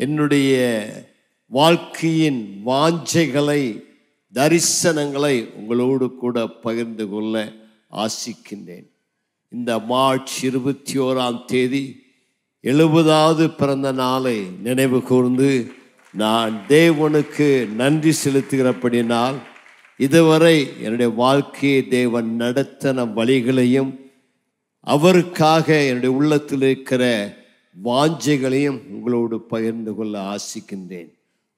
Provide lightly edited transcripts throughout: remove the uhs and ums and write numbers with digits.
என்னுடைய வாழ்க்கையின் வாஞ்சைகளை, தரிசனங்களை உங்களோடு கூட பகிர்ந்து கொள்ள ஆசிக்கின்றேன். இந்த மார்ச் 21 70வது பிறந்த நாளை நினைவு கூர்ந்து நான் தேவனுக்கு நன்றி செலுத்துகிறபடினால் இதுவரை என்னுடைய வாழ்க்கையை தேவன் நடத்தின வழிகளையும் அவருக்காக என்னுடைய உள்ளத்தில் இருக்கிற வாஞ்சைகளையும் உங்களோடு பகிர்ந்து கொள்ள ஆசிக்கின்றேன்.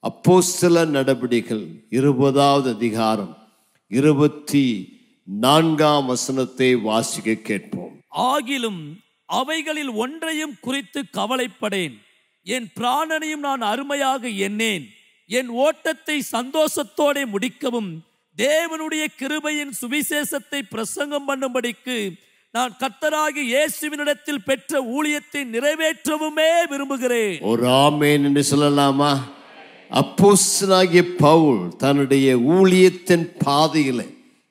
அப்போஸ்தலர் நடபடிகள் 20வது அதிகாரம் 24ஆம் வசனத்தை வாசிக்க கேட்போம். ஆகிலும் அவைகளில் ஒன்றையும் குறித்து கவலைப்படேன், என் பிராணனையும் நான் அருமையாக எண்ணேன், என் ஓட்டத்தை சந்தோஷத்தோടെ முடிக்கவும் தேவனுடைய கிருபையின் சுவிசேஷத்தை பிரசங்கம் பண்ணும்படிக்கு நான் கர்த்தராகிய இயேசுவினிடத்தில் பெற்ற ஊழியத்தை நிறைவேற்றவுமே விரும்புகிறேன். ஒரு ஆமென் என்று சொல்லலாமா? அப்போஸ்தலனாகிய பவுல் தன்னுடைய ஊழியத்தின் பாதையிலே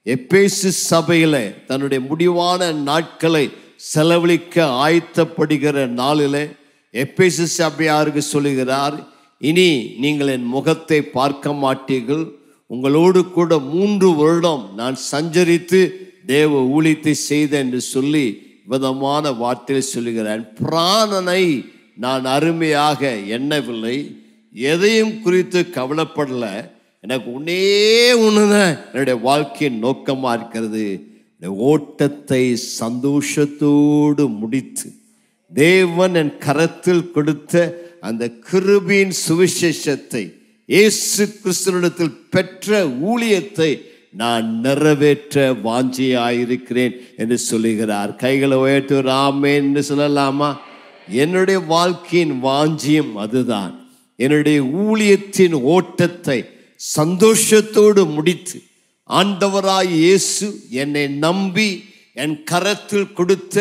எபேசு சபையிலே தன்னுடைய முடிவான நாட்களை செலவழிக்க ஆயத்தப்படுகிற நாளிலே எபேசு சபையாருக்கு சொல்லுகிறார், இனி நீங்கள் என் முகத்தை பார்க்க மாட்டீர்கள், உங்களோடு கூட 3 வருடம் நான் சஞ்சரித்து தேவ ஊழியத்தை செய்த என்று சொல்லி விதமான வார்த்தையில் சொல்லுகிறான். பிராணனை நான் அருமையாக எண்ணவில்லை, எதையும் குறித்து கவலைப்படல, எனக்கு ஒண்ணுதான் என்னுடைய வாழ்க்கையின் நோக்கமா இருக்கிறது, ஓட்டத்தை சந்தோஷத்தோடு முடித்து தேவன் என் கரத்தில் கொடுத்த அந்த கிருபையின் சுவிசேஷத்தை, இயேசு கிறிஸ்துவினிடத்தில் பெற்ற ஊழியத்தை நான் நிறைவேற்ற வாஞ்சியாயிருக்கிறேன் என்று சொல்லுகிறார். கைகளை உயர்த்தி ஆமென் என்று சொல்லலாமா? என்னுடைய வாழ்க்கையின் வாஞ்சியம் அதுதான். என்னுடைய ஊழியத்தின் ஓட்டத்தை சந்தோஷத்தோடு முடித்து ஆண்டவராய் இயேசு என்னை நம்பி என் கரத்தில் கொடுத்த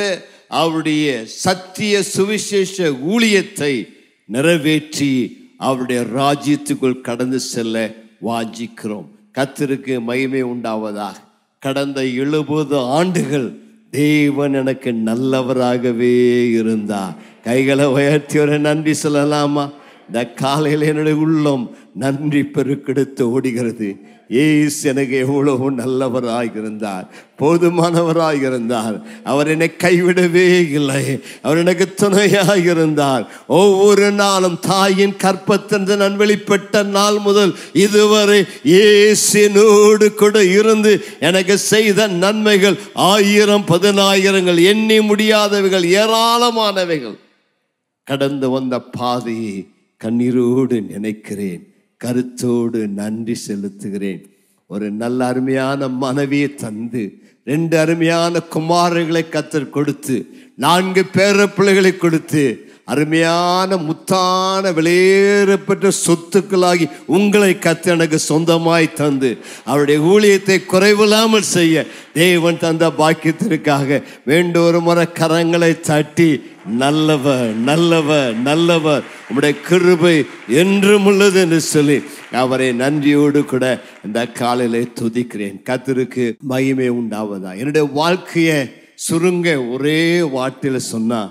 அவருடைய சத்திய சுவிசேஷ ஊழியத்தை நிறைவேற்றி அவருடைய ராஜ்யத்துக்குள் கடந்து செல்ல வாஞ்சிக்கிறோம். கர்த்தருக்கு மகிமை உண்டாவதாக. கடந்த 70 ஆண்டுகள் தேவன் எனக்கு நல்லவராகவே இருந்தார். கைகளை உயர்த்தி ஒரு நன்றி சொல்லலாமா? இந்த காலையில் என்னுடைய உள்ளம் நன்றி பெருக்கெடுத்து ஓடுகிறது. இயேசு எனக்கு எவ்வளவு நல்லவராக இருந்தார், போதுமானவராக இருந்தார். அவர் என்னை கைவிடவே இல்லை, அவர் எனக்கு துணையாக இருந்தார். ஒவ்வொரு நாளும் தாயின் கற்பத்திலிருந்து நான் வெளிப்பட்ட நாள் முதல் இதுவரை இயேசுவோடு கூட இருந்து எனக்கு செய்த நன்மைகள் 1000 10,000 எண்ணி முடியாதவைகள், ஏராளமானவைகள். கடந்து வந்த பாதையை கண்ணீரோடு நினைக்கிறேன், கருத்தோடு நன்றி செலுத்துகிறேன். ஒரு நல்ல அருமையான மனைவியை தந்து 2 அருமையான குமாரர்களை கர்த்தர் கொடுத்து 4 பேர பிள்ளைகளை கொடுத்து அருமையான முத்தான வெளியேறப்பட்ட சொத்துக்களாகி உங்களை கர்த்தர் எனக்கு சொந்தமாய் தந்து அவருடைய ஊழியத்தை குறைவில்லாமல் செய்ய தேவன் தந்த பாக்கியத்திற்காக வேண்டொரு முறை கரங்களை தட்டி நல்லவர் நல்லவர் நல்லவர் உம்முடைய கிருபை என்றும் உள்ளது என்று சொல்லி அவரை நன்றியோடு கூட இந்த காலையிலே துதிக்கிறேன். கர்த்தருக்கு மகிமை உண்டாவதா. என்னுடைய வாழ்க்கையை சுருங்க ஒரே வார்த்தையில் சொன்னா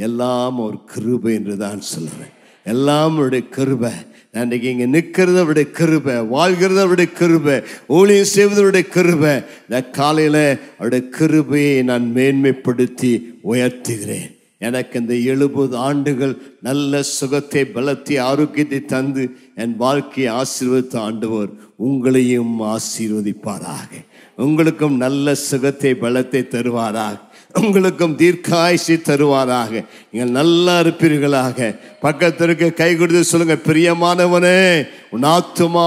எல்லாம் ஒரு கிருபை என்று தான் சொல்லுவேன். எல்லாம் அவருடைய கிருபை. நான் இன்றைக்கு இங்கே நிற்கிறது அவருடைய கிருபை, வாழ்கிறது அவருடைய கிருபை, ஊழியம் செய்வது அவருடைய கிருபை. இந்த காலையில் அவருடைய கிருபையை நான் மேன்மைப்படுத்தி உயர்த்துகிறேன். எனக்கு இந்த 70 ஆண்டுகள் நல்ல சுகத்தை, பலத்தை, ஆரோக்கியத்தை தந்து என் வாழ்க்கையை ஆசீர்வதித்த ஆண்டவர் உங்களையும் ஆசீர்வதிப்பாராக. உங்களுக்கும் நல்ல சுகத்தை, பலத்தை தருவாராக. உங்களுக்கும் தீர்க்காயுசை தருவாராக. நீங்கள் நல்லா இருப்பீர்களாக. பக்கத்திற்கு கை கொடுத்து சொல்லுங்க, பிரியமானவனே, உன் ஆத்துமா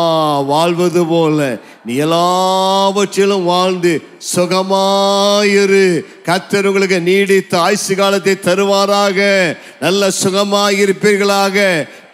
வாழ்வது போல நீ எல்லாவற்றிலும் வாழ்ந்து சுகமாயிரு. கர்த்தர் உங்களுக்கு நீடித்த ஆயுசு காலத்தை தருவாராக. நல்ல சுகமாயிருப்பீர்களாக.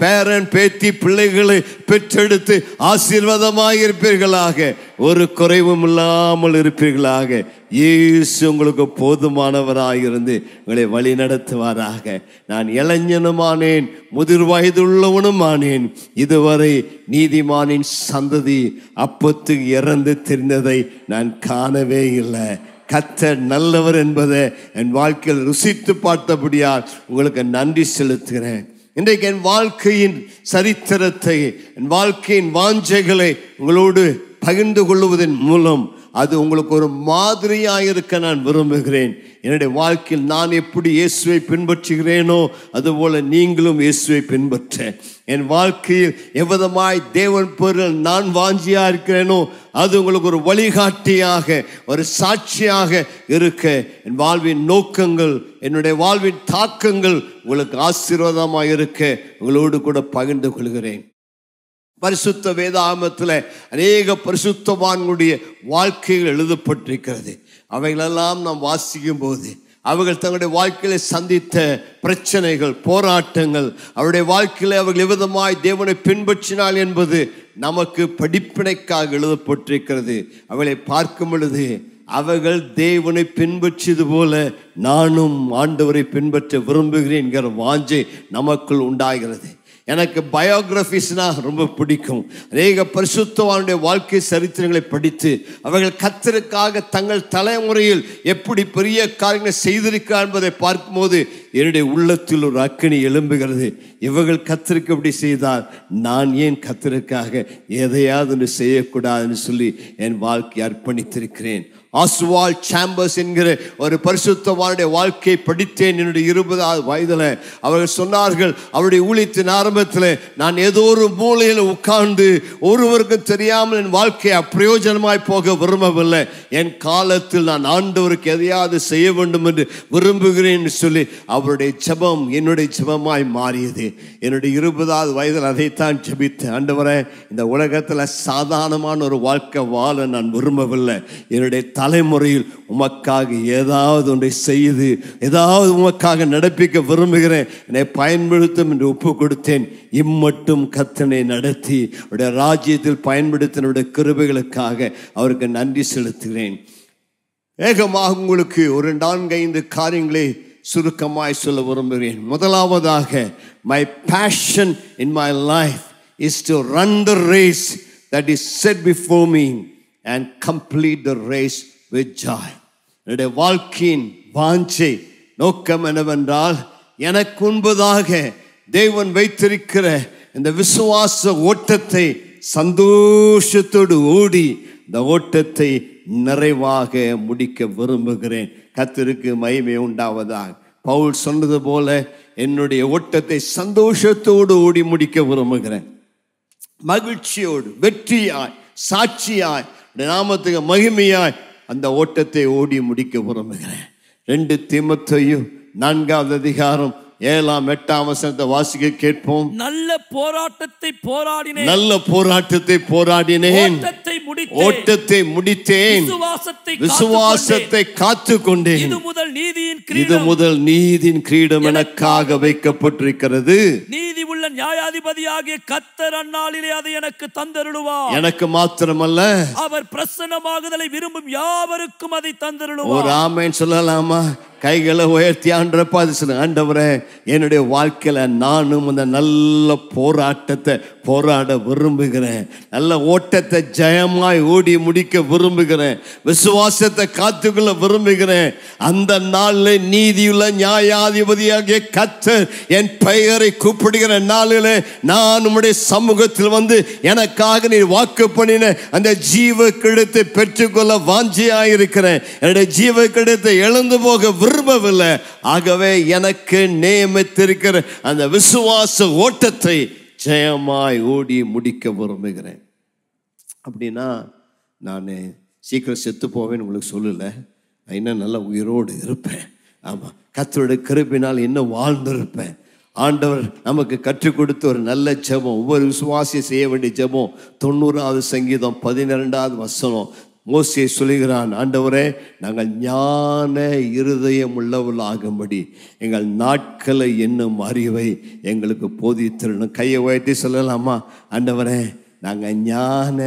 பேரன் பேத்தி பிள்ளைகளை பெற்றெடுத்து ஆசீர்வாதமாயிருப்பீர்களாக. ஒரு குறைவும் இல்லாமல் இருப்பீர்களாக. இயேசு உங்களுக்கு போதுமானவராயிருந்து உங்களை வழி நடத்துவாராக. நான் இளைஞனுமானேன், முதிர் வயதுள்ளவனுமானேன், இதுவரை நீதிமானின் சந்ததி அப்பத்துக்கு இறந்து தெரிந்ததை நான் காணவே இல்லை. கர்த்தர் நல்லவர் என்பதை என் வாழ்க்கையில் ருசித்து பார்த்தபடியால் உங்களுக்கு நன்றி செலுத்துகிறேன். இன்றைக்கு என் வாழ்க்கையின் சரித்திரத்தை, என் வாழ்க்கையின் வாஞ்சைகளை உங்களோடு பகிர்ந்து கொள்வதன் மூலம் அது உங்களுக்கு ஒரு மாதிரியாக இருக்க நான் விரும்புகிறேன். என்னுடைய வாழ்க்கையில் நான் எப்படி இயேசுவை பின்பற்றுகிறேனோ அதுபோல நீங்களும் இயேசுவை பின்பற்ற, என் வாழ்க்கையில் எவ்விதமாய் தேவன் பொருள் நான் வாஞ்சியா இருக்கிறேனோ அது உங்களுக்கு ஒரு வழிகாட்டியாக, ஒரு சாட்சியாக இருக்க, என் வாழ்வின் நோக்கங்கள், என்னுடைய வாழ்வின் தாக்கங்கள் உங்களுக்கு ஆசீர்வாதமாக இருக்க உங்களோடு கூட பகிர்ந்து கொள்கிறேன். பரிசுத்த வேதாகமத்தில் அநேக பரிசுத்தவான்களுடைய வாழ்க்கைகள் எழுதப்பட்டிருக்கிறது. அவைகளெல்லாம் நாம் வாசிக்கும் போது அவர்கள் தங்களுடைய வாழ்க்கையில சந்தித்த பிரச்சனைகள், போராட்டங்கள், அவருடைய வாழ்க்கையில அவர்கள் எவ்விதமாய் தேவனை பின்பற்றினாள் என்பது நமக்கு படிப்பினைக்காக எழுதப்பட்டிருக்கிறது. அவளை பார்க்கும் பொழுது அவர்கள் தேவனை பின்பற்றியது போல நானும் ஆண்டவரை பின்பற்ற விரும்புகிறேன் என்கிற வாஞ்சை நமக்குள் உண்டாகிறது. எனக்கு பயோகிராஃபிஸ்னா ரொம்ப பிடிக்கும். அநேக பரிசுத்தவானுடைய வாழ்க்கை சரித்திரங்களை படித்து அவர்கள் கர்த்தருக்காக தங்கள் தலைமுறையில் எப்படி பெரிய காரியங்களை செய்திருக்கிறார் என்பதை பார்க்கும்போது என்னுடைய உள்ளத்தில் ஒரு அக்கினி எழும்புகிறது. இவர்கள் கர்த்தருக்கு எப்படி செய்தார், நான் ஏன் கர்த்தருக்காக எதையாவது ஒன்று செய்யக்கூடாதுன்னு சொல்லி என் வாழ்க்கையை அர்ப்பணித்திருக்கிறேன். ஆஸ்வால்ட் சாம்பர்ஸ் என்கிற ஒரு பரிசுத்தவானுடைய வாழ்க்கையை படித்தேன் என்னுடைய 20வது வயதில். அவர்கள் சொன்னார்கள், அவருடைய ஊழியத்தின் ஆரம்பத்தில் நான் ஏதோ ஒரு மூலையில் உட்கார்ந்து ஒருவருக்கும் தெரியாமல் என் வாழ்க்கையை அப்பிரயோஜனமாய் போக விரும்பவில்லை. என் காலத்தில் நான் ஆண்டவருக்கு எதையாவது செய்ய வேண்டும் என்று விரும்புகிறேன் என்று சொல்லி அவருடைய ஜெபம் என்னுடைய ஜெபமாய் மாறியது. என்னுடைய 20வது வயதில் அதைத்தான் ஜெபித்தேன். ஆண்டவரே, இந்த உலகத்தில் சாதாரணமான ஒரு வாழ்க்கை வாழ நான் விரும்பவில்லை. என்னுடைய தலைமுறையில் உமக்காக ஏதாவது ஒன்றை செய்து ஏதாவது உமக்காக நடப்பிக்க விரும்புகிறேன், என்னை பயன்படுத்தும் என்று ஒப்பு கொடுத்தேன். இம்மட்டும் கர்த்தனை நடத்தி அவருடைய ராஜ்யத்தில் பயன்படுத்தினுடைய கிருபைகளுக்காக அவருக்கு நன்றி செலுத்துகிறேன். வேகமாக உங்களுக்கு ஒரு 4-5 காரியங்களை சுருக்கமாய் சொல்ல விரும்புகிறேன். முதலாவதாக, my passion in my life is to run the race that is set before me and complete the race with joy. என்னுடைய வாழ்க்கையின் வாஞ்சை நோக்கம் என்னவென்றால், எனக்கு முன்பதாக தேவன் வைத்திருக்கிற இந்த விசுவாச ஓட்டத்தை சந்தோஷத்தோடு ஓடி இந்த ஓட்டத்தை நிறைவாக முடிக்க விரும்புகிறேன். கர்த்தருக்கு மகிமை உண்டாவதாக. பவுல் சொன்னது போல என்னுடைய ஓட்டத்தை சந்தோஷத்தோடு ஓடி முடிக்க விரும்புகிறேன். மகிழ்ச்சியோடு, வெற்றியாய், சாட்சியாய், நாமத்துக்கு மகிமையாய் அந்த ஓட்டத்தை ஓடி முடிக்க விரும்புகிறேன். 2 தீமோத்தேயு 4வது அதிகாரம் 7ஆம் 8ஆம் வசனத்தை வாசிக்க கேட்போம். நல்ல போராட்டத்தை போராடினேன், ஓட்டத்தை முடித்தேன், விசுவாசத்தை காத்துக்கொண்டேன். இது முதல் நீதியின் கிரீடம் எனக்காக வைக்கப்பட்டிருக்கிறது. நீதி உள்ள நியாயாதிபதியாகிய கர்த்தர் அந்நாளிலே அதை எனக்கு தந்தருளுவார். எனக்கு மாத்திரமல்ல, அவர் பிரசன்னமாகுதலை விரும்பும் யாவருக்கும் அதை தந்தருளுவார். ஒரு ஆமென் சொல்லலாமா? கைகளை உயர்த்தி ஆண்டவரே, என்னுடைய வாழ்க்கையில நானும் அந்த நல்ல போராட்டத்தை போராட விரும்புகிறேன். நல்ல ஓட்டத்தை ஜெயமாய் ஓடி முடிக்க விரும்புகிறேன். விசுவாசத்தை காத்துக்கொள்ள விரும்புகிறேன். அந்த நாளில் நீதியுள்ள நியாயாதிபதியாகிய கர்த்தர் என் பெயரை கூப்பிடுகிற நாளில் நான் உம்முடைய சமூகத்தில் வந்து எனக்காக நீ வாக்கு பண்ணின அந்த ஜீவ கிடத்தை பெற்றுக்கொள்ள வாஞ்சியாயிருக்கிறேன். என்னுடைய ஜீவ கிடத்தை இழந்து போக விரும்பவில்லை. ஆகவே எனக்கு நியமித்திருக்கிற அந்த விசுவாச ஓட்டத்தை ஜெயமாய் ஓடி முடிக்க விரும்புகிறேன். அப்படின்னா நான் சீக்கிரம் செத்து போவேன்னு உங்களுக்கு சொல்லலை. நான் இன்னும் நல்ல உயிரோடு இருப்பேன். ஆமாம், கர்த்தருடைய கிருபையினால் இன்னும் வாழ்ந்திருப்பேன். ஆண்டவர் நமக்கு கற்றுக் கொடுத்த ஒரு நல்ல ஜெபம், ஒவ்வொரு விசுவாசியும் செய்ய வேண்டிய ஜெபம். 90வது சங்கீதம் 12வது வசனம் மோசே சொல்லுகிறான், ஆண்டவரே, நாங்கள் ஞான இருதயம் உள்ளவர்களாகும்படி எங்கள் நாட்களை என்னும் அறிவை எங்களுக்கு போதித்திரணும். கையை உயர்த்தி சொல்லலாமா? ஆண்டவரே, நாங்கள் ஞான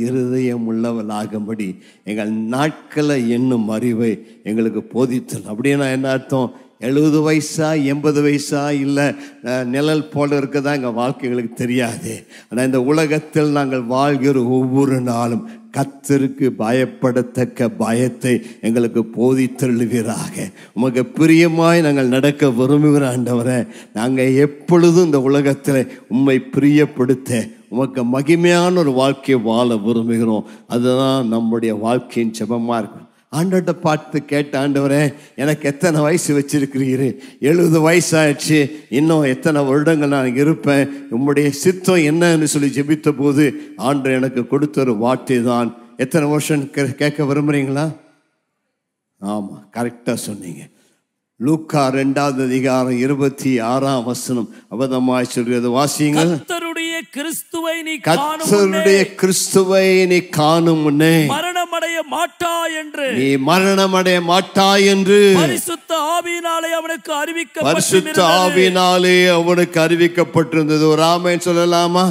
இருதயம் உள்ளவர்களாகும்படி எங்கள் நாட்களை என்னும் அறிவை எங்களுக்கு போதித்தரணும். அப்படின்னா என்ன அர்த்தம்? 70 வயசா 80 வயசா இல்லை நிழல் போல இருக்கதான் எங்கள் வாழ்க்கை எங்களுக்கு தெரியாது. ஆனால் இந்த உலகத்தில் நாங்கள் வாழ்கிற ஒவ்வொரு நாளும் கர்த்தருக்கு பயப்படத்தக்க பயத்தை எங்களுக்கு போதித்தருளுவீராக. உமக்கு பிரியமாய் நாங்கள் நடக்க விரும்புகிற ஆண்டவரே, நாங்கள் எப்பொழுதும் இந்த உலகத்தில் உம்மை பிரியப்படுத்த உமக்கு மகிமையான ஒரு வாழ்க்கையை வாழ விரும்புகிறோம். அதுதான் நம்முடைய வாழ்க்கையின் ஜெபமாக இருக்கும். ஆண்டவர்கிட்ட பார்த்து கேட்ட, ஆண்டவரே எனக்கு எத்தனை வயசு வச்சிருக்கிறீரு? 70 வயசாயிடுச்சு, இன்னும் எத்தனை வருடங்கள் நான் இருப்பேன், உம்முடைய சித்தம் என்னன்னு சொல்லி ஜெபித்த போது ஆண்டவர் எனக்கு கொடுத்த ஒரு வார்த்தை தான். எத்தனை வருஷம் கேட்க விரும்புறீங்களா? ஆமாம், கரெக்டாக சொன்னீங்க. லூக்கா 2வது அதிகாரம் 26ஆம் வசனம் அபதமாய் சொல்கிறது. வாசியுங்க. கர்த்தருடைய கிறிஸ்துவை நீ காணும் முன்னே மரணமடைய மாட்டாய் என்று நீ மரணமடைய மாட்டாய் என்று பரிசுத்த ஆவியினாலே அவனுக்கு அறிவிக்கப்பட்டிருந்தது. ஒரு ஆமென் சொல்லலாமா?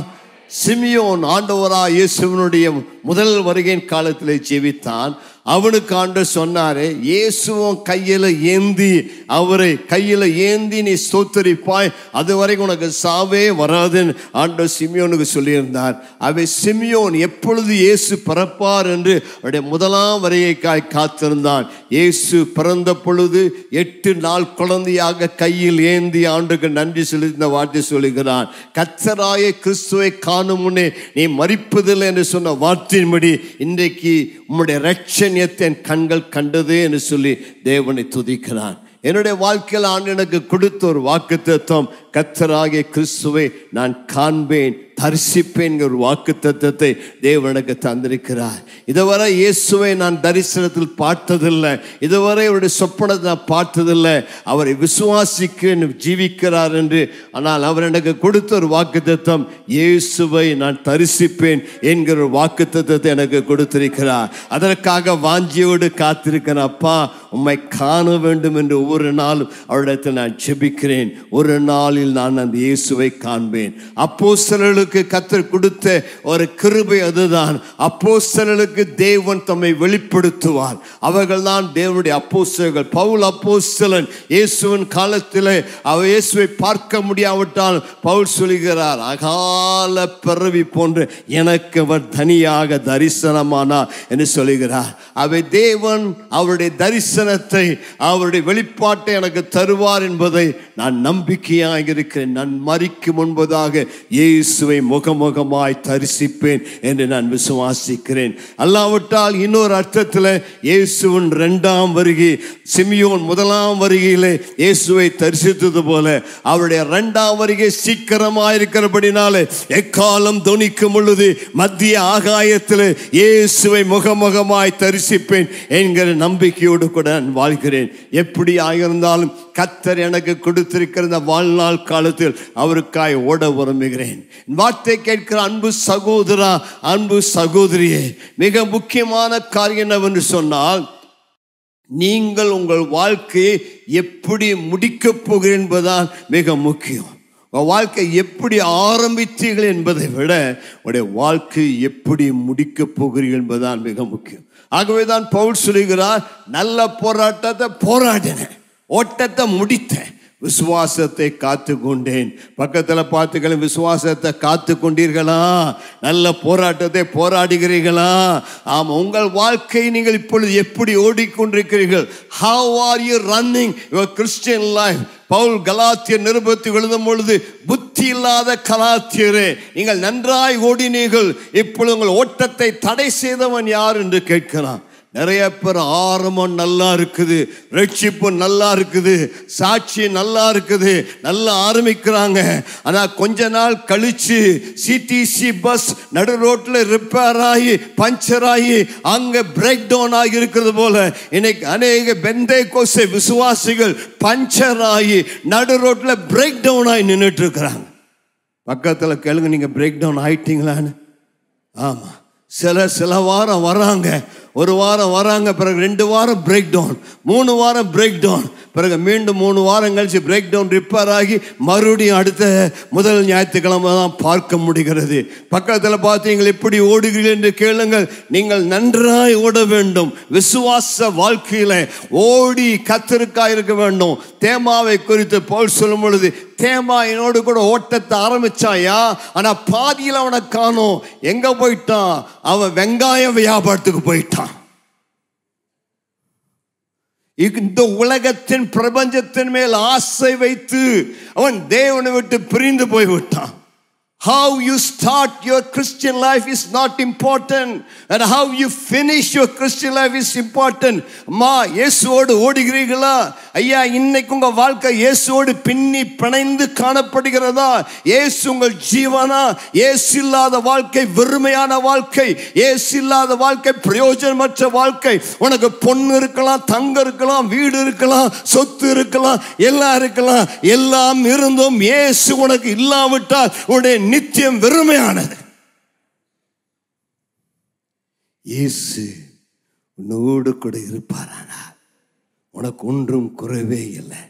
சிமியோன் ஆண்டவராய் இயேசுவினுடைய முதல் வருகையின் காலத்திலே ஜெபித்தான். அவனுக்கு ஆண்டவர் சொன்னாரே, இயேசுவும் கையில ஏந்தி, அவரை கையில ஏந்தி நீ ஸ்தோத்தரிப்பாய், அதுவரைக்கும் உனக்கு சாவே வராதுன்னு ஆண்டவர் சிமியோனுக்கு சொல்லியிருந்தார். அவை சிமியோன் எப்பொழுது இயேசு பிறப்பார் என்று அவருடைய முதலாம் வருகைக்காய் காத்திருந்தான். இயேசு பிறந்த பொழுது 8 நாள் குழந்தையாக கையில் ஏந்தி ஆண்டுக்கு நன்றி சொல்லி இந்த வார்த்தை சொல்லுகிறான். கர்த்தராய கிறிஸ்துவை காணும் முன்னே நீ மரிப்பதில்லை என்று சொன்ன வார்த்தையின்படி இன்றைக்கு உம்முடைய இரட்சணியத்தை என் கண்கள் கண்டது என்று சொல்லி தேவனை துதிக்கிறான். என்னுடைய வாழ்க்கையில் ஆண்டு எனக்கு கொடுத்த ஒரு வாக்குத்தத்தம், கர்த்தராகிய கிறிஸ்துவை நான் காண்பேன், தரிசிப்பேன் ஒரு வாக்குத்தத்தத்தை தேவன் எனக்கு தந்திருக்கிறார். இதுவரை இயேசுவை நான் தரிசனத்தில் பார்த்ததில்லை, இதுவரை அவருடைய சொப்பனத்தை நான் பார்த்ததில்லை. அவரை விசுவாசிக்க ஜீவிக்கிறார் என்று. ஆனால் அவர் எனக்கு கொடுத்த ஒரு வாக்குத்தத்தம், இயேசுவை நான் தரிசிப்பேன் என்கிற ஒரு வாக்குத்தத்தத்தை எனக்கு கொடுத்திருக்கிறார். அதற்காக வாஞ்சியோடு காத்திருக்கிறேன். அப்பா, உம்மை காண வேண்டும் என்று ஒவ்வொரு நாளும் அவரிடத்தில் நான் ஜெபிக்கிறேன். ஒரு நாளில் நான் அந்த இயேசுவை காண்பேன். அப்போஸ்தலர்களுக்கு கர்த்தர் கொடுத்த ஒரு கிருபை அதுதான். அப்போஸ்தலர்களுக்கு தேவன் தம்மை வெளிப்படுத்துவார். அவர்கள் தான் தேவனுடைய அப்போஸ்தலர்கள். பவுல் அப்போஸ்தலன். இயேசுவின் காலத்தில் அவர் இயேசுவை பார்க்க முடியாவிட்டால் பவுல் சொல்கிறார், அகால பிறவி போன்று எனக்கு அவர் தனியாக தரிசனமானார் என்று சொல்கிறார். அவை தேவன் அவருடைய தரிசனத்தை, அவருடைய வெளிப்பாட்டை எனக்கு தருவார் என்பதை நான் நம்பிக்கையாக இருக்கிறேன். நான் மரிக்கும் முன்பதாக இயேசுவை முகமுகமாய் தரிசிப்பேன் என்று நான் விசுவாசிக்கிறேன். அல்லாவிட்டால் இன்னொரு அர்த்தத்தில் இயேசுவின் 2ஆம் வருகை, சிமியோன் 1ஆம் வருகையிலே இயேசுவை தரிசித்தது போல அவருடைய 2ஆம் வருகை சீக்கிரமாக இருக்கிறபடினாலே எக்காலம் தொனிக்கும் பொழுது மத்திய ஆகாயத்தில் இயேசுவை முகமுகமாய் தரிசிப்பேன் என்கிற நம்பிக்கையோடு கூட நான் வாழ்கிறேன். எப்படி ஆகியிருந்தாலும் கர்த்தர் எனக்கு கொடுத்திருக்கிற வாழ்நாள் காலத்தில் அவருக்காய் ஓட விரும்புகிறேன். வார்த்தை கேட்கிற அன்பு சகோதரா, அன்பு சகோதரியே, மிக முக்கியமான காரியம் என்னவென்று சொன்னால், நீங்கள் உங்கள் வாழ்க்கையை எப்படி முடிக்கப் போகிறீர்கள் என்பதுதான் மிக முக்கியம். உங்கள் வாழ்க்கை எப்படி ஆரம்பித்தீர்கள் என்பதை விட உங்களுடைய வாழ்க்கை எப்படி முடிக்கப் போகிறீர்கள் என்பதுதான் மிக முக்கியம். ஆகவேதான் பவுல் சொல்லுகிறார், நல்ல போராட்டத்தை போராடினேன், ஓட்டத்தை முடித்தேன், விசுவாசத்தை காத்து கொண்டேன். பக்கத்தில் பார்த்துக்கலாம், விசுவாசத்தை காத்து கொண்டீர்களா? நல்ல போராட்டத்தை போராடுகிறீர்களா? ஆமாம், உங்கள் வாழ்க்கை நீங்கள் இப்பொழுது எப்படி ஓடிக்கொண்டிருக்கிறீர்கள்? How are you running your Christian life? Pavul கலாத்தியர் நிருபத்தில் எழுதும் பொழுது, புத்தி இல்லாத கலாத்தியரே, நீங்கள் நன்றாய் ஓடினீர்கள், இப்பொழுது உங்கள் ஓட்டத்தை தடை செய்தவன் யார் என்று கேட்கிறான். நிறைய பேர் ஆரம்பம் நல்லா இருக்குது, ரட்சிப்பு நல்லா இருக்குது, சாட்சி நல்லா இருக்குது, நல்லா ஆரம்பிக்கிறாங்க. ஆனால் கொஞ்ச நாள் கழிச்சு சிடிசி பஸ் நடு ரோட்டில் ரிப்பேர் ஆகி பஞ்சர் ஆகி அங்கே பிரேக் டவுன் ஆகி இருக்கிறது போல இன்னைக்கு அநேக பெந்தேகோஸ்தே விசுவாசிகள் பஞ்சர் ஆகி நடு ரோட்டில் பிரேக் டவுன் ஆகி நின்றுட்டு இருக்கிறாங்க. பக்கத்தில் கேளுங்க, நீங்கள் பிரேக் டவுன் ஆயிட்டீங்களான்னு. ஆமாம், சில வாரம் வராங்க, ஒரு வாரம் வராங்க, பிறகு 2 வாரம் பிரேக் டவுன், 3 வாரம் பிரேக் டவுன், பிறகு மீண்டும் 3 வாரம் கழிச்சு பிரேக் டவுன் ரிப்பேர் ஆகி மறுபடியும் அடுத்த முதல் ஞாயிற்றுக்கிழமை தான் பார்க்க முடிகிறது. பக்கத்தில் பார்த்து நீங்கள் எப்படி ஓடுகிறீர்கள் என்று கேளுங்கள். நீங்கள் நன்றாய் ஓட வேண்டும். விசுவாச வாழ்க்கையில் ஓடி கர்த்தருக்காய் இருக்க வேண்டும். தேமாவை குறித்து பவுல் சொல்லும் பொழுது, தேமா என்னோடு கூட ஓட்டத்தை ஆரம்பிச்சாயா, ஆனா பாதியில் அவனை காணோம். எங்க போயிட்டான்? அவன் வெங்காய வியாபாரத்துக்கு போயிட்டான். இந்த உலகத்தின் பிரபஞ்சத்தின் மேல் ஆசை வைத்து அவன் தேவனை விட்டு பிரிந்து போய்விட்டான். How you start your Christian life is not important, and how you finish your Christian life is important. அம்மா, இயேசுவோடு ஓடுகிறீர்களா? ஐயா, இன்னைக்கு உங்க வாழ்க்கை இயேசுவோடு பின்னி பிணைந்து காணப்படுகிறதா? இயேசு உங்கள் ஜீவனா? இயேசு இல்லாத வாழ்க்கை வெறுமையான வாழ்க்கை. இயேசு இல்லாத வாழ்க்கை பிரயோஜனமற்ற வாழ்க்கை. உனக்கு பொண்ணு இருக்கலாம், தங்கம் இருக்கலாம், வீடு இருக்கலாம், சொத்து இருக்கலாம், எல்லாம் இருக்கலாம். எல்லாம் இருந்தும் இயேசு உனக்கு இல்லாவிட்டால் உன்னுடைய நித்தியம் வெறுமையானது. இயேசு உன்னோடு கூட இருப்பாரானால் உனக்கு ஒன்றும் குறைவே இல்லை.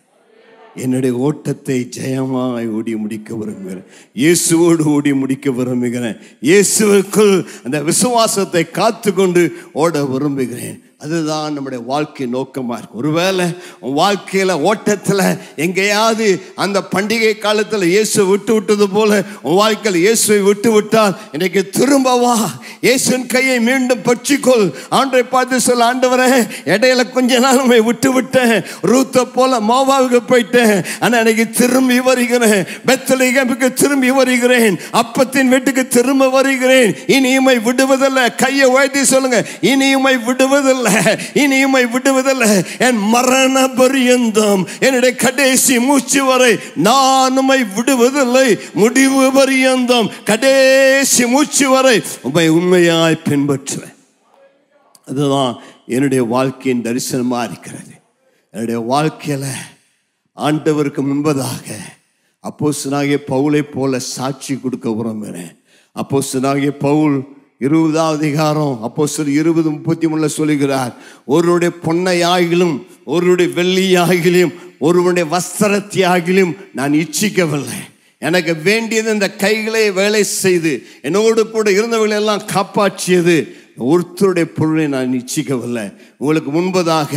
என்னுடைய ஓட்டத்தை ஜெயமாய் ஓடி முடிக்க விரும்புகிறேன். இயேசுவோடு ஓடி முடிக்க விரும்புகிறேன். இயேசுவுக்குள் அந்த விசுவாசத்தை காத்து கொண்டு ஓட விரும்புகிறேன். அதுதான் நம்முடைய வாழ்க்கை நோக்கமாக இருக்கும். ஒருவேளை உன் வாழ்க்கையில் ஓட்டத்தில் எங்கேயாவது அந்த பண்டிகை காலத்தில் இயேசுவை விட்டு விட்டது போல உன் வாழ்க்கையில் இயேசுவை விட்டு விட்டால் இன்றைக்கு திரும்ப வா, இயேசுவின் கையை மீண்டும் பற்றிக்கொள். ஆண்டவரை பார்த்து சொல்ல, ஆண்டவரே, இடையில கொஞ்ச நாள் உண்மை விட்டு விட்டேன், ரூத்தை போல மோவாவுக்கு போயிட்டேன், ஆனால் இன்னைக்கு திரும்பி வருகிறேன், பெத்லகேமுக்கு திரும்பி வருகிறேன், அப்பத்தின் வீட்டுக்கு திரும்ப வருகிறேன். இனியுமை விடுவதில்லை. கையை உயர்த்தி சொல்லுங்க, இனியுமை விடுவதில்லை, இனியுமை விடுவதில்லை. என் மரண பரியந்தம், என்னுடைய கடைசி மூச்சு வரை நான் உம்மை விடுவதில்லை. முடிவு பரியந்தம், கடைசி மூச்சு வரை உம்மை உண்மையாய் பின்பற்றுவேன். அதுதான் என்னுடைய வாழ்க்கையின் தரிசனமா இருக்கிறது. என்னுடைய வாழ்க்கையில ஆண்டவருக்கு முன்பதாக அப்போஸ்தலனாகிய பவுலை போல சாட்சி கொடுக்க விரும்புகிறேன். அப்போஸ்தலனாகிய பவுல் 20ஆம் அதிகாரம் அப்போஸ்தலர் 20:33 சொல்லுகிறார், ஒருவருடைய பொன்னையாகிலும் ஒருவருடைய வெள்ளியாகிலும் ஒருவருடைய வஸ்திரத்தியாகிலும் நான் இச்சிக்கவில்லை. எனக்கு வேண்டியது இந்த கைகளை வேலை செய்து என்னோடு கூட இருந்தவர்களை எல்லாம் காப்பாற்றியது. ஒருத்தருடைய பொருளை நான் இச்சிக்கவில்லை. உங்களுக்கு முன்பதாக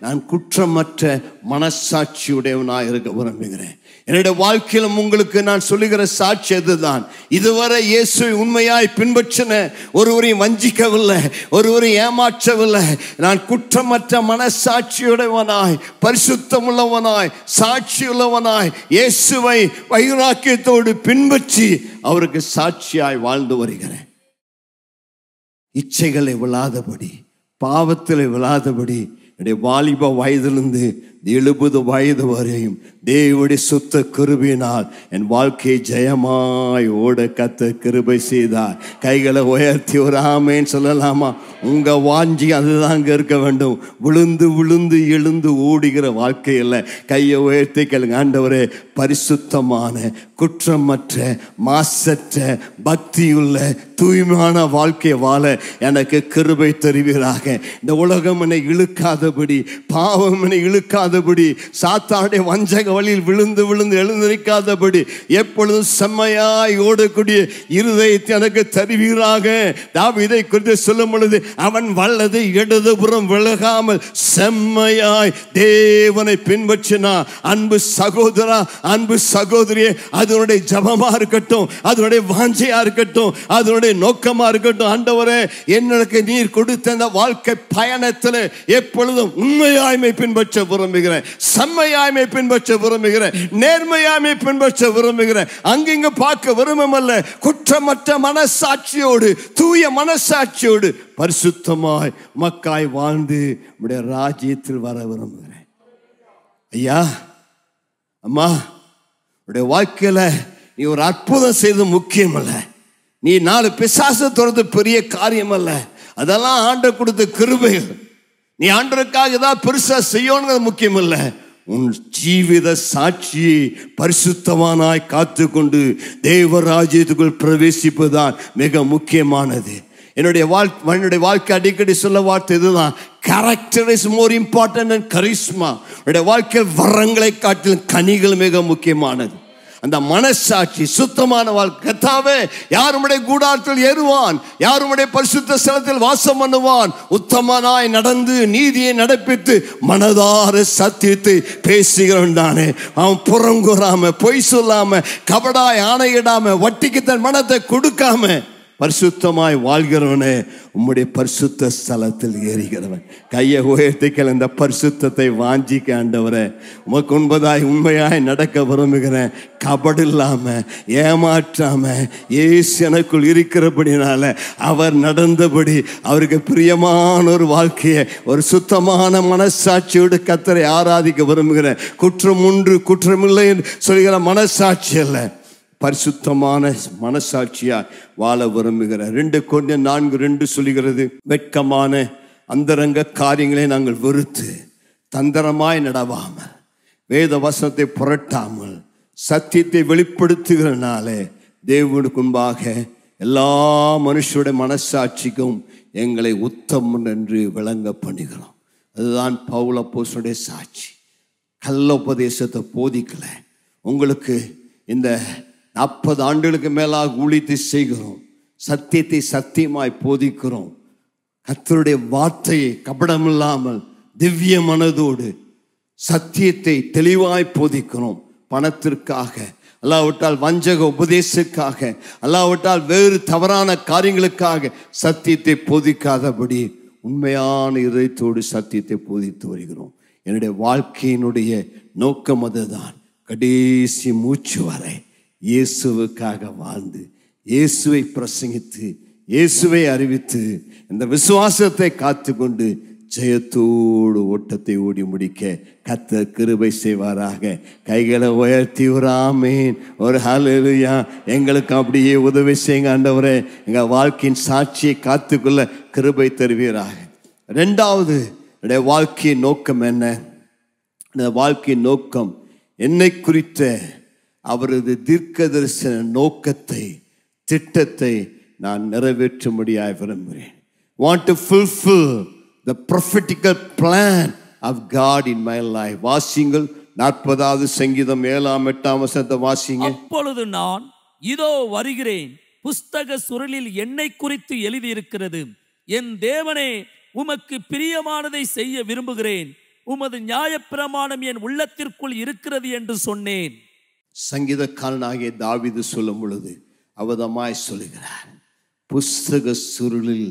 நான் குற்றமற்ற மனசாட்சியுடையவனாக இருக்க விரும்புகிறேன். என்னுடைய வாழ்க்கையிலும் உங்களுக்கு நான் சொல்லுகிற சாட்சி அதுதான். இதுவரை இயேசுவை உண்மையாய் பின்பற்றின, ஒருவரையும் வஞ்சிக்கவில்லை, ஒருவரையும் ஏமாற்றவில்லை. நான் குற்றமற்ற மனசாட்சியுடையவனாய், பரிசுத்தமுள்ளவனாய், சாட்சியுள்ளவனாய் இயேசுவை வைராக்கியத்தோடு பின்பற்றி அவருக்கு சாட்சியாய் வாழ்ந்து வருகிறேன். இச்சைகளை விழாதபடி, பாவத்தில் விழாதபடி என்னுடைய வாலிப வயதிலிருந்து 70 வயது வரையும் தேவனுடைய சுத்த கிருபையினால் என் வாழ்க்கையை ஜெயமாய் ஓட கர்த்தர் கிருபை செய்தார். கைகளை உயர்த்தி ஒரு ஆமென் சொல்லலாமா? உங்க வாஞ்சி அதுதாங்க இருக்க வேண்டும். விழுந்து விழுந்து எழுந்து ஓடுகிற வாழ்க்கை இல்லை. கையை உயர்த்தி கேளுங்க, ஆண்டவரே, பரிசுத்தமான குற்றமற்ற மாசற்ற பக்தியுள்ள தூய்மையான வாழ்க்கை வாழ எனக்கு கிருபை தருவீராக. இந்த உலகம் என்னை இழுக்காதபடி, பாவம் என்னை இழுக்காதபடி, சாத்தானுடைய வஞ்சக வழியில் விழுந்து விழுந்து எழுந்திருக்காதபடி எப்பொழுதும் செம்மையாய் ஓடக்கூடிய இருதயத்தை எனக்கு தருவீராக. தாவீதை குறித்து சொல்லும் பொழுது, அவன் வலது இடதுபுறம் விலகாமல் செம்மையாய் தேவனை பின்பற்றினா. அன்பு சகோதரா, அன்பு சகோதரியே, அதனுடைய ஜபமா இருக்கட்டும், அதனுடைய வாஞ்சையா இருக்கட்டும், அதனுடைய நோக்கமா இருக்கட்டும். ஆண்டவரே, எனக்கு நீர் கொடுத்த அந்த வாழ்க்கை பயணத்தில் எப்பொழுதும் உண்மையாய்மை பின்பற்ற விரும்புகிறேன், செம்மையாய்மை பின்பற்ற விரும்புகிறேன், நேர்மையாய்மை பின்பற்ற விரும்புகிறேன். அங்கிங்க பார்க்க விரும்பமல்ல, குற்றமற்ற மனசாட்சியோடு, தூய மனசாட்சியோடு பரிசுத்தமாய் மக்காய் வாழ்ந்து உடைய ராஜ்யத்தில் வர விரும்புகிறேன். ஐயா, அம்மா, உடைய வாழ்க்கையில நீ ஒரு அற்புதம் செய்து முக்கியம் அல்ல, நீ 4 பிசாசை துரத்து பெரிய காரியம் அல்ல. அதெல்லாம் ஆண்டவர் கொடுத்த கிருபைகள். நீ ஆண்டவருக்காக ஏதாவது பெருசா செய்யணுங்கிறது முக்கியம் இல்லை. உன் ஜீவித சாட்சியை பரிசுத்தமானாய் காத்து கொண்டு தேவராஜ்யத்துக்குள் பிரவேசிப்பதுதான் மிக முக்கியமானது. என்னுடைய வாழ்க்கை அடிக்கடி சொல்ல வார்த்தை இதுதான், character is more important than charisma. என்னுடைய வாழ்க்கை வரங்களை காட்டிலும் கனிகள் மிக முக்கியமானது. அந்த மனசாட்சி சுத்தமான வாழ்க்கை. கர்த்தாவே, யார் உம்முடைய கூடாரத்தில் ஏறுவான், யார் உம்முடைய பரிசுத்த ஸ்தலத்தில் வாசம் பண்ணுவான்? உத்தமனாய் நடந்து நீதியை நடப்பித்து மனதார சத்தியத்தை பேசுகிறவன் தானே. அவன் புறங்குறாம, பொய் சொல்லாம, கபடாய் ஆணையிடாம, வட்டிக்கு தன் மனத்தை கொடுக்காம பரிசுத்தமாய் வாழ்கிறவனே, உம்முடைய பரிசுத்த ஸ்தலத்தில் ஏறுகிறவன். கையை உயர்த்திக்கல், இந்த பரிசுத்தத்தை வாஞ்சிக்க ஆண்டவரே. உமக்கு உண்பதாய் உண்மையாய் நடக்க விரும்புகிறேன். கபடு இல்லாம, ஏமாற்றாம, இயேசு எனக்குள் இருக்கிறபடினால அவர் நடந்தபடி அவருக்கு பிரியமான ஒரு வாழ்க்கையை, ஒரு சுத்தமான மனசாட்சியோடு கர்த்தரை ஆராதிக்க விரும்புகிறேன். குற்றம் உண்டு குற்றமில்லை என்று சொல்கிற மனசாட்சி அல்ல, பரிசுத்தமான மனசாட்சியா வாழ விரும்புகிறார். 2 கொரிந்தியர் 4:2 சொல்லுகிறது, வெட்கமான அந்தரங்க காரியங்களை நாங்கள் வெறுத்து தந்திரமாய் நடவாமல், வேத வசனத்தை புரட்டாமல், சத்தியத்தை வெளிப்படுத்துகிறனாலே தேவனுக்கு முன்பாக எல்லா மனுஷருடைய மனசாட்சிக்கும் எங்களை உத்தமன் என்று விளங்க பண்ணுகிறோம். அதுதான் பவுல் அப்போஸ்தலனுடைய சாட்சி. கள்ள உபதேசத்தை போதிக்கல. உங்களுக்கு இந்த 40 ஆண்டுகளுக்கு மேலாக ஊழியத்தை செய்கிறோம். சத்தியத்தை சத்தியமாய் போதிக்கிறோம். கர்த்தருடைய வார்த்தையை கபடமில்லாமல் திவ்ய மனதோடு சத்தியத்தை தெளிவாய் போதிக்கிறோம். பணத்திற்காக அல்லாவிட்டால் வஞ்சக உபதேசத்துக்காக அல்லாவிட்டால் வேறு தவறான காரியங்களுக்காக சத்தியத்தை போதிக்காதபடி உண்மையான இதயத்தோடு சத்தியத்தை போதித்து வருகிறோம். என்னுடைய வாழ்க்கையினுடைய நோக்கம் அதுதான். கடைசி மூச்சு வரை இயேசுவுக்காக வாழ்ந்து, இயேசுவை பிரசங்கித்து, இயேசுவை அறிவித்து, இந்த விசுவாசத்தை காத்து கொண்டு ஜெயத்தோடு ஓட்டத்தை ஓடி முடிக்க கர்த்தர் கிருபை செய்வாராக. கைகளை உயர்த்தி ஒரு ஆமேன், ஒரு ஹல்லேலூயா. எங்களுக்கு அப்படியே உதவி செய்யுங்க ஆண்டவரே. எங்கள் வாழ்க்கையின் சாட்சியை காத்துக்கொள்ள கிருபை தருவீராக. 2வது, என்னுடைய வாழ்க்கையின் நோக்கம் என்ன? இந்த வாழ்க்கையின் நோக்கம் என்னை குறித்த அவரது தீர்க்கதரிசன நோக்கத்தை, திட்டத்தை நான் நிறைவேற்றும்படியாய் விரும்புகிறேன். Want to fulfill the prophetical plan of God in my life. வாசிங்கள் 40வது சங்கீதம் 7ஆம் 8ஆம் வசனத்தை வாசிங்க. அப்பொழுது நான் இதோ வருகிறேன், புஸ்தக சுருளில் என்னை குறித்து எழுதியிருக்கிறது. என் தேவனே, உமக்கு பிரியமானதை செய்ய விரும்புகிறேன். உமது நியாயப்பிரமாணம் என் உள்ளத்திற்குள் இருக்கிறது என்று சொன்னேன். சங்கீதக்காரனாகிய தாவீது சொல்லும் பொழுது அவதமாய் சொல்லுகிறார், புஸ்தக சுருளில்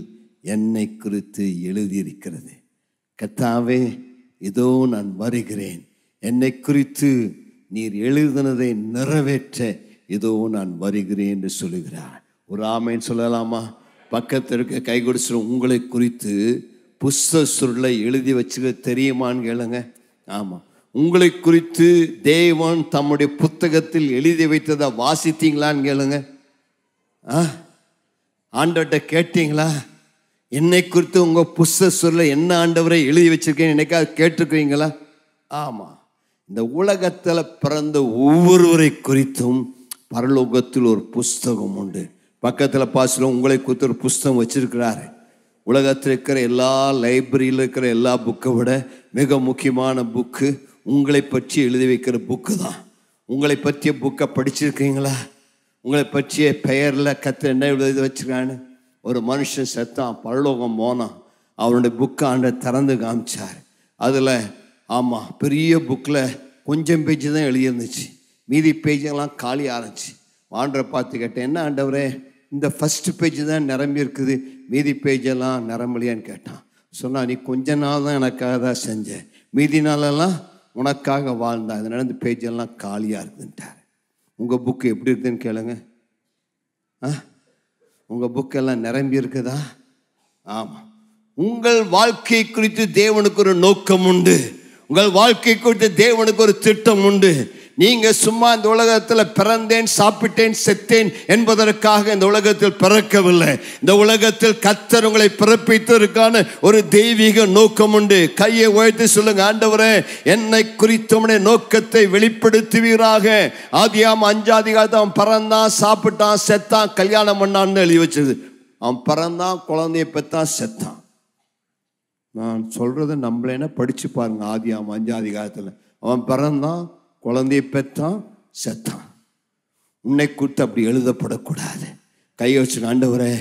என்னை குறித்து எழுதியிருக்கிறது. கர்த்தாவே, இதோ நான் வருகிறேன், என்னை குறித்து நீர் எழுதினதை நிறைவேற்ற இதோ நான் வருகிறேன் என்று சொல்லுகிறார். ஒரு ஆமேன் சொல்லலாமா? பக்கத்திற்கு கை கொடுத்து, உங்களை குறித்து புஸ்தக சுருளை எழுதி வச்சுக்க தெரியுமான்னு கேளுங்க. ஆமாம், உங்களை குறித்து தேவன் தம்முடைய புத்தகத்தில் எழுதி வைத்ததை வாசித்தீங்களான்னு கேளுங்க. ஆண்டவர்கிட்ட கேட்டீங்களா? என்னை குறித்து உங்கள் புஸ்தக சுருளை என்ன ஆண்டவரை எழுதி வச்சிருக்கேன்னு என்னைக்காவது கேட்டுருக்கிறீங்களா? ஆமாம், இந்த உலகத்தில் பிறந்த ஒவ்வொருவரை குறித்தும் பரலோகத்தில் ஒரு புஸ்தகம் உண்டு. பக்கத்தில் பாசிலும் உங்களை குறித்து ஒரு புஸ்தகம் வச்சிருக்கிறாரு. உலகத்தில் இருக்கிற எல்லா லைப்ரரியில் இருக்கிற எல்லா புக்கை விட மிக முக்கியமான புக்கு உங்களை பற்றி எழுதி வைக்கிற புக்கு தான். உங்களை பற்றிய புக்கை படிச்சிருக்கீங்களா? உங்களை பற்றிய பெயரில் கர்த்தர் என்ன எழுதி வச்சிருக்கான்னு. ஒரு மனுஷன் செத்தான், பரலோகம் போனான், அவனுடைய புக்கை ஆண்டை திறந்து காமிச்சார். அதில் ஆமாம், பெரிய புக்கில் கொஞ்சம் பேஜ் தான் எழுதியிருந்துச்சு, மீதி பேஜெல்லாம் காலி ஆரம்பிச்சு. ஆண்டரை பார்த்து கேட்டேன், என்ன ஆண்டவரே, இந்த ஃபஸ்ட்டு பேஜ் தான் நிரம்பி இருக்குது, மீதி பேஜெல்லாம் நிரம்பலையான்னு கேட்டான். சொன்னால், நீ கொஞ்ச நாள் தான் எனக்காக தான் செஞ்சேன், மீதி நாளெல்லாம் உனக்காக வாழ்ந்தான், அதனால இந்த பேஜெல்லாம் காலியாக இருக்குதுன்ட்டார். உங்கள் புக்கு எப்படி இருக்குதுன்னு கேளுங்க. உங்கள் புக்கெல்லாம் நிரம்பி இருக்குதா? ஆமாம். உங்கள் வாழ்க்கை குறித்து தேவனுக்கு ஒரு நோக்கம் உண்டு. உங்கள் வாழ்க்கை குறித்து தேவனுக்கு ஒரு திட்டம் உண்டு. நீங்க சும்மா இந்த உலகத்தில் பிறந்தேன், சாப்பிட்டேன், செத்தேன் என்பதற்காக இந்த உலகத்தில் பிறக்கவில்லை. இந்த உலகத்தில் கர்த்தர் உங்களை பிறப்பித்ததற்கான ஒரு தெய்வீக நோக்கம் உண்டு. கையை உயர்த்தி சொல்லுங்க, ஆண்டவரே, என்னை குறித்த நோக்கத்தை வெளிப்படுத்துவீராக. ஆதியாம் 5ஆம் அதிகாரத்தில் அவன் பிறந்தான், சாப்பிட்டான், செத்தான், கல்யாணம் பண்ணான்னு எழுதி வச்சது. அவன் பிறந்தான், குழந்தைய பெத்தான், செத்தான். நான் சொல்றதை நம்மளேனா படிச்சு பாருங்க. ஆதியாம் 5ஆம் அதிகாரத்தில் அவன் பிறந்தான், குழந்தைய பெற்றான், செத்தான். உன்னை குறித்து அப்படி எழுதப்படக்கூடாது. கையை வச்சு, ஆண்டவரே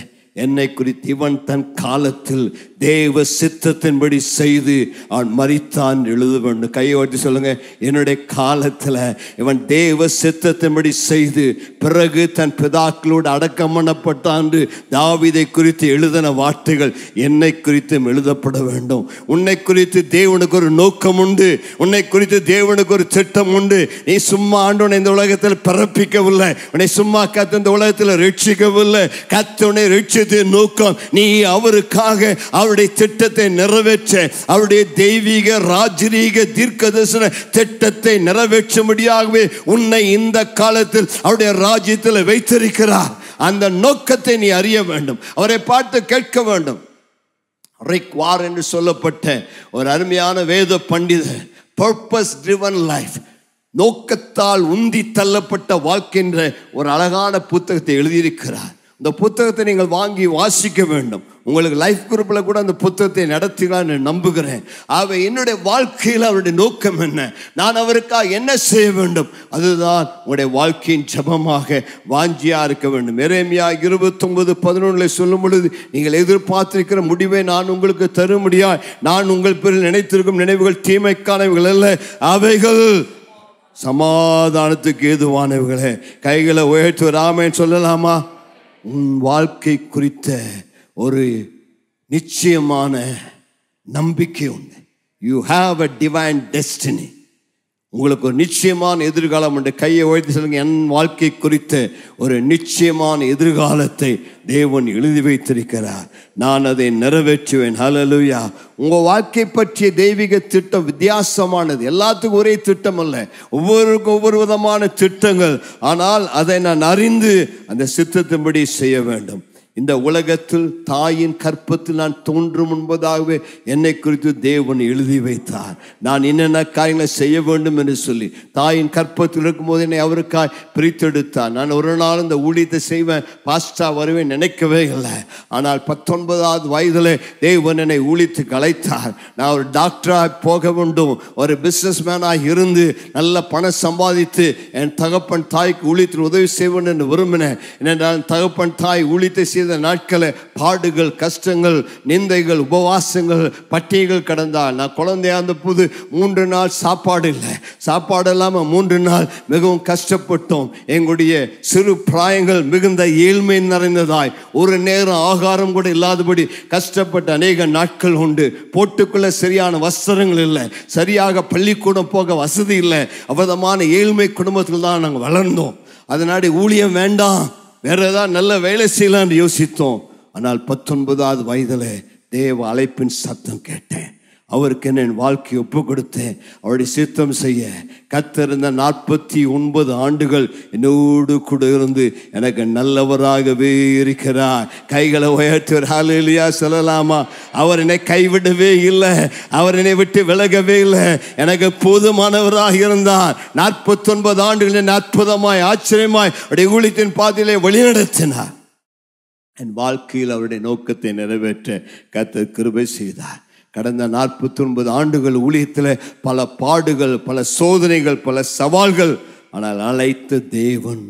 என்னை குறித்து இவன் தன் காலத்தில் தேவ சித்தத்தின்படி செய்து அவன் மரித்தான் எழுத வேண்டும். கையை வச்சு சொல்லுங்க, என்னுடைய காலத்தில் இவன் தேவ சித்தத்தின்படி செய்து பிறகு தன் பிதாக்களோடு அடக்கம் பண்ணப்பட்டான் என்று தாவீதை குறித்து எழுதின வார்த்தைகள் என்னை குறித்தும் எழுதப்பட வேண்டும். உன்னை குறித்து தேவனுக்கு ஒரு நோக்கம் உண்டு, உன்னை குறித்து தேவனுக்கு ஒரு திட்டம் உண்டு. நீ சும்மா ஆண்டவனை இந்த உலகத்தில் பிறப்பிக்கவில்லை, உன்னை சும்மா கத்த இந்த உலகத்தில் ரட்சிக்கவில்லை. கத்தவனை ரட்சித்த நோக்கம் நீ அவருக்காக அவருடைய திட்டத்தை நிறைவேற்ற, அவருடைய தெய்வீக ராஜரீக தீர்க்கதரிசன திட்டத்தை நிறைவேற்றும்படியாகவே உன்னை இந்த காலத்தில் அவருடைய ராஜ்யத்தில் வைத்திருக்கிறார். அந்த நோக்கத்தை நீ அறிய வேண்டும், அவரை பார்த்து கேட்க வேண்டும். ரிக் வார் என்று சொல்லப்பட்ட ஒரு அருமையான வேத பண்டிதர் பர்பஸ் ட்ரிவன் லைஃப், நோக்கத்தால் உந்தி தள்ளப்பட்ட வாழ்க்கை என்ற ஒரு அழகான புத்தகத்தை எழுதியிருக்கிறார். இந்த புத்தகத்தை நீங்கள் வாங்கி வாசிக்க வேண்டும். உங்களுக்கு லைஃப் குரூப்பில் கூட அந்த புத்தகத்தை நடத்திக்கலான்னு நம்புகிறேன். ஆக என்னுடைய வாழ்க்கையில் அவருடைய நோக்கம் என்ன, நான் அவருக்காக என்ன செய்ய வேண்டும், அதுதான் உங்களுடைய வாழ்க்கையின் ஜபமாக வாஞ்சியாக இருக்க வேண்டும். எரேமியா 29:11 சொல்லும் பொழுது, நீங்கள் எதிர்பார்த்திருக்கிற முடிவை நான் உங்களுக்கு தரும்படியாய் நான் உங்கள் பேரில் நினைத்திருக்கும் நினைவுகள் தீமைக்கானவைகள் அல்ல, அவைகள் சமாதானத்துக்கு ஏதுவானவைகளே. கைகளை உயர்த்து ராமன் சொல்லலாமா? உன் வாழ்க்கை குறித்த ஒரு நிச்சயமான நம்பிக்கை உண்டு. You have a divine destiny. உங்களுக்கு ஒரு நிச்சயமான எதிர்காலம் உண்டு. கையை உயர்த்தி சொல்லுங்க, என் வாழ்க்கை குறித்த ஒரு நிச்சயமான எதிர்காலத்தை தேவன் எழுதி வைத்திருக்கிறார், நான் அதை நிறைவேற்றுவேன். ஹல்லேலூயா. உங்கள் வாழ்க்கை பற்றிய தெய்வீக திட்டம் வித்தியாசமானது. எல்லாத்துக்கும் ஒரே திட்டம் அல்ல, ஒவ்வொருக்கும் ஒவ்வொரு விதமான திட்டங்கள். ஆனால் அதை நான் அறிந்து அந்த சித்தத்தின்படி செய்ய வேண்டும். இந்த உலகத்தில் தாயின் கற்பத்தில் நான் தோன்றும் முன்பதாகவே என்னை குறித்து தேவன் எழுதி வைத்தார். நான் என்னென்ன காரியங்களை செய்ய வேண்டும் என்று சொல்லி தாயின் கற்பத்தில் இருக்கும்போது என்னை அவருக்காய் பிரித்தெடுத்தார். நான் ஒரு நாள் இந்த ஊழியத்தை செய்வேன், பாஸ்டா வருவேன் நினைக்கவே இல்லை. ஆனால் 19வது வயதில் தேவன் என்னை ஊழியத்துக்கு அழைத்தார். நான் ஒரு டாக்டராக போக வேண்டும், ஒரு பிஸ்னஸ் மேனாக இருந்து நல்ல பணம் சம்பாதித்து என் தகப்பன் தாய்க்கு ஊழியத்தில் உதவி செய்வேன் என்று விரும்பினேன். ஏனென்றால் தகப்பன் தாய் ஊழியத்தை செய்த நாட்களை பாடுகள், கஷ்டங்கள், நிந்தைகள், உபவாசங்கள், பட்டினிகள் கடந்தால். நான் குழந்தையா இருந்த போது 3 நாள் சாப்பாடு இல்லை, சாப்பாடு இல்லாமல் 3 நாள் மிகவும் கஷ்டப்பட்டோம். எங்களுடைய சிறு பிராயங்கள் மிகுந்த ஏழ்மை நிறைந்ததாய், ஒரு நேரம் ஆகாரம் கூட இல்லாதபடி கஷ்டப்பட்ட அநேக நாட்கள் உண்டு. போட்டுக்குள்ள சரியான வஸ்திரங்கள் இல்லை, சரியாக பள்ளிக்கூடம் போக வசதி இல்லை. அவதமான ஏழ்மை குடும்பத்தில் தான் நாங்கள் வளர்ந்தோம். அதனால ஊழியம் வேண்டாம், வேற ஏதாவது நல்ல வேலை செய்யலான்னு யோசித்தோம். ஆனால் 19வது வயதில் தேவ அழைப்பின் சத்தம் கேட்டேன். அவருக்கு என்ன என் வாழ்க்கையை ஒப்பு கொடுத்தேன். அவருடைய சித்தம் செய்ய கத்திருந்த 49 ஆண்டுகள் என்னோடு கூட இருந்து எனக்கு நல்லவராகவே இருக்கிறார். கைகளை உயர்த்தி ஹல்லேலூயா சொல்லலாமா? அவர் என்னை கைவிடவே இல்லை, அவர் என்னை விட்டு விலகவே இல்லை, எனக்கு போதுமானவராக இருந்தார். 49 ஆண்டுகளில் அற்புதமாய் ஆச்சரியமாய் அவருடைய ஊழியத்தின் பாதையிலே வழிநடத்தினார். என் வாழ்க்கையில் அவருடைய நோக்கத்தை நிறைவேற்ற கர்த்தர் கிருபை செய்தார். கடந்த 49 ஆண்டுகள் ஊழியத்தில் பல பாடுகள், பல சோதனைகள், பல சவால்கள். ஆனால் அழைத்த தேவன்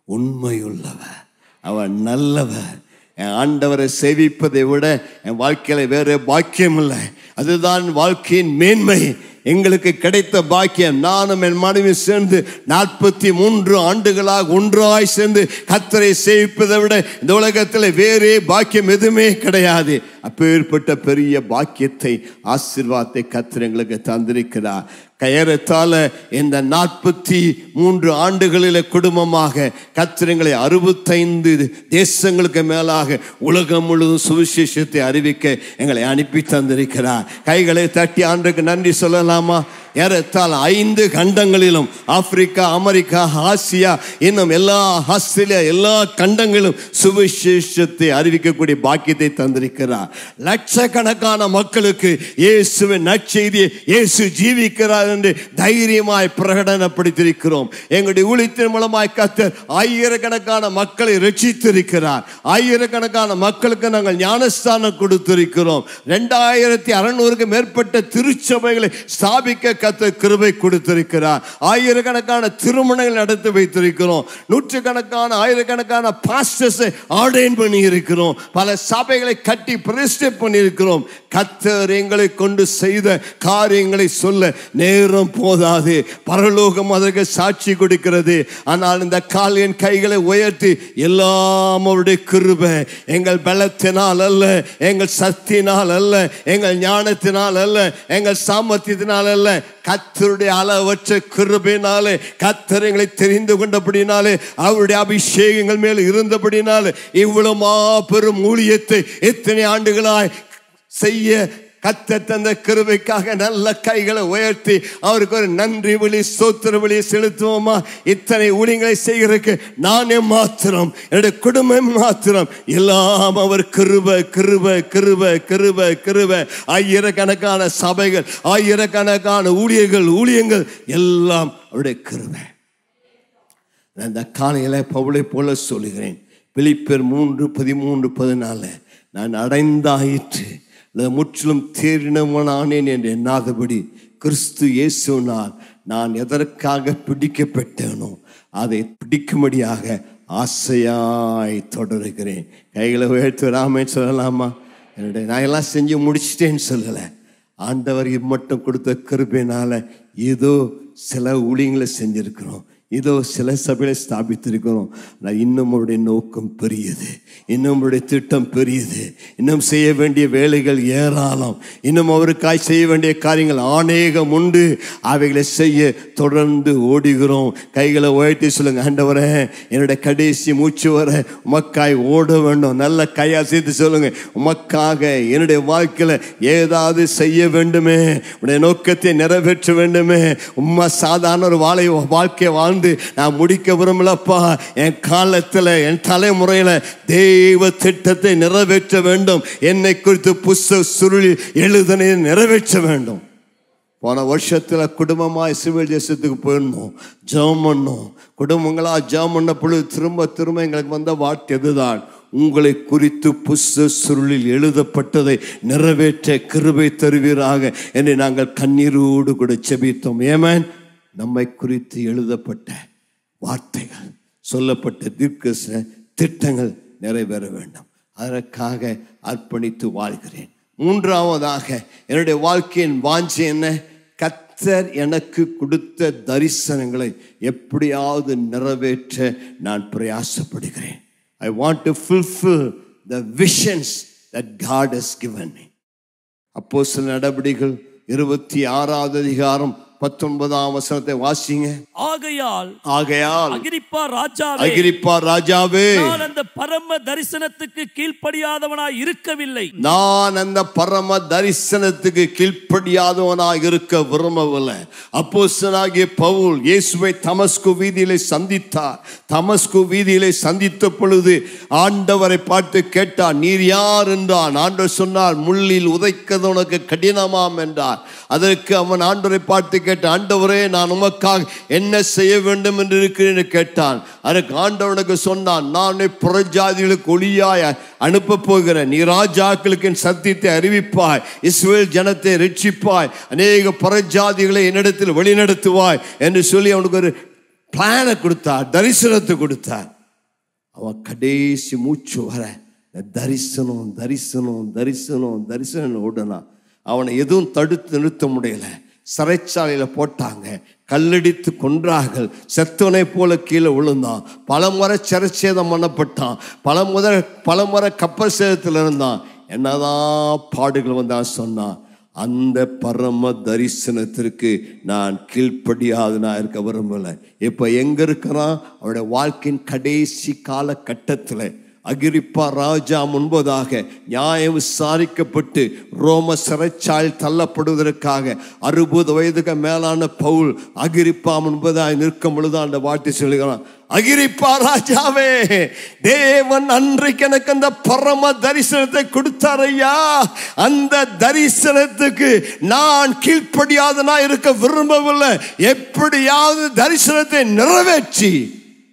உண்மையுள்ளவர், அவர் நல்லவர். என் ஆண்டவரை சேவிப்பதை விட என் வாழ்க்கையில வேற பாக்கியம் இல்லை. அதுதான் வாழ்க்கையின் மேன்மை. எங்களுக்கு கிடைத்த பாக்கியம். நானும் என் மனைவி சேர்ந்து 43 ஆண்டுகளாக ஒன்றாய் சேர்ந்து கர்த்தரை சேவிப்பதை விட இந்த உலகத்தில் வேறே பாக்கியம் எதுவுமே கிடையாது. அப்பேற்பட்ட பெரிய பாக்கியத்தை, ஆசீர்வாதத்தை கர்த்தர் எங்களுக்கு தந்திருக்கிறார். கயறத்தால இந்த 43 ஆண்டுகளில் குடும்பமாக கர்த்தர் எங்களை 65 தேசங்களுக்கு மேலாக உலகம் முழுவதும் சுவிசேஷத்தை அறிவிக்க எங்களை அனுப்பி தந்திருக்கிறார். கைகளை தட்டி ஆண்டுக்கு நன்றி சொல்லலாமா? ஏறத்தால் 5 கண்டங்களிலும், ஆப்பிரிக்கா, அமெரிக்கா, ஆசியா, இன்னும் எல்லா ஆஸ்திரேலியா, எல்லா கண்டங்களிலும் சுவிசேஷத்தை அறிவிக்கக்கூடிய பாக்கியத்தை தந்திருக்கிறார். லட்சக்கணக்கான மக்களுக்கு இயேசுவின் நற்செய்தியை இயேசு ஜீவிக்கிறார் என்று தைரியமாய் பிரகடனப்படுத்தியிருக்கிறோம். எங்களுடைய ஊழியத்தின் மூலமாய் கர்த்தர் ஆயிரக்கணக்கான மக்களை ரட்சித்திருக்கிறார். ஆயிரக்கணக்கான மக்களுக்கு நாங்கள் ஞானஸ்தானம் கொடுத்திருக்கிறோம். 2600க்கு மேற்பட்ட திருச்சபைகளை ஸ்தாபிக்க கர்த்தர் கிருபை கொடுத்திருக்கிறார். ஆயிரக்கணக்கான திருமணங்கள் நடத்தி வைத்திருக்கிறோம். நூற்றுக்கணக்கான ஆயிரக்கணக்கான பாஸ்டர்ஸை ஆர்டைன் பண்ணி இருக்கிறோம். பல சபைகளை கட்டி பிரதிஷ்டை பண்ணி இருக்கிறோம். கர்த்தர் எங்களை கொண்டு செய்த காரியங்களை சொல்ல நேரம் போதாது. பரலோகம் அதற்கு சாட்சி கொடுக்கிறது. ஆனால் இந்த என் கைகளை உயர்த்தி எல்லாம் அவருடைய கிருபை. எங்கள் பலத்தினால் அல்ல, எங்கள் சக்தியினால் அல்ல, எங்கள் ஞானத்தினால் அல்ல, எங்கள் சாமர்த்தியத்தினால் அல்ல, கர்த்தருடைய அளவற்ற கிருபையினாலே, கர்த்தர் எங்களை தெரிந்து கொண்டபடினாலே, அவருடைய அபிஷேகங்கள் மேல் இருந்தபடினாலே இவ்வளவு மாபெரும் ஊழியத்தை எத்தனை ஆண்டுகளாய் செய்ய கர்த்தர் தந்த கிருபைக்காக நல்ல கைகளை உயர்த்தி அவருக்கு ஒரு நன்றி விழி ஸ்தோத்திர விழி செலுத்துவோமா? இத்தனை ஊழியங்களை செய்கிறதுக்கு நானே மாத்திரம், என்னுடைய குடும்பம் மாத்திரம், எல்லாம் அவர் கிருபை கிருபை கிருபை கிருபை கிருபை. ஆயிரக்கணக்கான சபைகள், ஆயிரக்கணக்கான ஊழியங்கள் எல்லாம் அவருடைய கிருபை. அந்த காலையில பவுலை போல சொல்லுகிறேன், பிலிப்பியர் 3:13-14, நான் அடைந்தாயிற்று, முற்றிலும் தேறினவனானேன் என்று எண்ணாதபடி கிறிஸ்து இயேசுவினால் நான் எதற்காக பிடிக்கப்பட்டேனோ அதை பிடிக்கும்படியாக ஆசையாய் தொடருகிறேன். கைகளை உயர்த்தி ராமன் சொல்லலாமா? என்னுடைய நான் எல்லாம் செஞ்சு முடிச்சிட்டேன்னு சொல்லலை. ஆண்டவர் மட்டும் கொடுத்த கிருபையினால ஏதோ சில ஊழியங்களை செஞ்சிருக்கிறோம், இதோ சில சபையை ஸ்தாபித்திருக்கிறோம். நான் இன்னும் அவருடைய நோக்கம் பெரியது, இன்னும் அவருடைய திட்டம் பெரியது, இன்னும் செய்ய வேண்டிய வேலைகள் ஏராளம், இன்னும் அவருக்காய் செய்ய வேண்டிய காரியங்கள் அநேகம் உண்டு. அவைகளை செய்ய தொடர்ந்து ஓடுகிறோம். கைகளை உயர்த்தி சொல்லுங்க, ஆண்டவரே என்னுடைய கடைசி மூச்சு வர உமக்காய் ஓட வேண்டும். நல்ல கையை அசைத்து சொல்லுங்க, உமக்காக என்னுடைய வாழ்க்கையில் ஏதாவது செய்ய வேண்டுமே, உடைய நோக்கத்தை நிறைவேற்ற வேண்டுமே. உம்மா சாதாரண ஒரு வாழ்க்கையை நான் முடிக்க விரும்பலப்பா. என் காலத்தில், என் தலைமுறையில் தேவ திட்டத்தை நிறைவேற்ற வேண்டும். என்னை குறித்து புஸ்தக சுருளி எழுதனை நிறைவேற்ற வேண்டும். போன வருஷத்தில் குடும்பமாக இஸ்ரவேல் தேசத்துக்கு போயிருந்தோம், ஜெபம் பண்ணோம். குடும்பங்களாக ஜெபம் பண்ண பொழுது திரும்ப எங்களுக்கு வந்த வார்த்தை எதுதான், உங்களை குறித்து புஸ்தக சுருளில் எழுதப்பட்டதை நிறைவேற்ற கிருபை தருவீராக என்று நாங்கள் கண்ணீரோடு கூட செபித்தோம். ஏமேன். நம்மை குறித்து எழுதப்பட்ட வார்த்தைகள், சொல்லப்பட்ட தீர்க்க திட்டங்கள் நிறைவேற வேண்டும். அதற்காக அர்ப்பணித்து வாழ்கிறேன். மூன்றாவதாக என்னுடைய வாழ்க்கையின் வாஞ்சை என்ன? கர்த்தர் எனக்கு கொடுத்த தரிசனங்களை எப்படியாவது நிறைவேற்ற நான் பிரயாசப்படுகிறேன். I want to fulfill the visions that God has given me. அப்போஸ்தலர் நடபடிகள் 26வது அதிகாரம் 19ஆம் வசனத்தை வாசிங்க. ஆகையால் அகிரிப்பா ராஜாவே, நான் அந்த பரம தரிசனத்துக்கு கீழ்ப்படியாதவனாய் இருக்கவில்லை. நான் அந்த பரம தரிசனத்துக்கு கீழ்ப்படியாதவனாய் இருக்க விரும்பவில்லை. அப்போஸ்தலனாகிய பவுல் இயேசுவை தமஸ்கு வீதியிலே சந்தித்தார். தமஸ்கு வீதியிலே சந்தித்த பொழுது ஆண்டவரை பார்த்து கேட்டார், நீர் யார் என்றான். ஆண்டவர் சொன்னார், முள்ளில் உதைக்கிறது உனக்கு கடினமாம் என்றார். அதற்கு அவன் ஆண்டவரை பார்த்து கேட்டான், ஆண்டவரே நான் உமக்காக என்ன செய்ய வேண்டும் என்று இருக்கிறேன் கேட்டான். அதற்கு ஆண்டவனுக்கு சொன்னான், நான் புறஜாதிகளுக்கு ஒளியாய் அனுப்ப போகிறேன். நீ ராஜாக்களுக்கு என் சத்தியத்தை அறிவிப்பாய், இஸ்ரவேல் ஜனத்தை ரட்சிப்பாய், அநேக புறஜாதிகளை என்னிடத்தில் வழிநடத்துவாய் என்று சொல்லி அவனுக்கு ஒரு பிளானை கொடுத்தார், தரிசனத்தை கொடுத்தார். அவன் கடைசி மூச்சு வர தரிசனம் தரிசனம் தரிசனம் தரிசனம் ஓடுனா. அவனை எதுவும் தடுத்து நிறுத்த முடியல. சிறைச்சாலையில் போட்டாங்க, கல்லடித்து கொன்றார்கள். செத்தவனை போல கீழே விழுந்தான். பலமுறை சிறைச்சேதம் பண்ணப்பட்டான். பலமுறை கப்பல் சேதத்தில் இருந்தான். என்னதான் பாடுகள் வந்தான் சொன்னான், அந்த பரம தரிசனத்திற்கு நான் கீழ்ப்படியாது நான் இருக்க விரும்பலை. இப்போ எங்க இருக்கிறான்? அவருடைய வாழ்க்கையின் கடைசி காலகட்டத்தில் அகிரிப்பா ராஜா முன்பதாக நியாயம் விசாரிக்கப்பட்டு ரோம சிறைச்சாலையில் தள்ளப்படுவதற்காக 60 வயதுக்கு மேலான பவுல் அகிரிப்பா முன்பதாக நிற்கும் பொழுது அந்த வார்த்தை சொல்லுகிறான், அகிரிப்பா ராஜாவே, தேவன் அன்றைக்கு எனக்கு அந்த பரம தரிசனத்தை கொடுத்தார் ஐயா. அந்த தரிசனத்துக்கு நான் கீழ்ப்படியாதனா இருக்க விரும்பவில்லை. எப்படியாவது தரிசனத்தை நிறைவேற்றி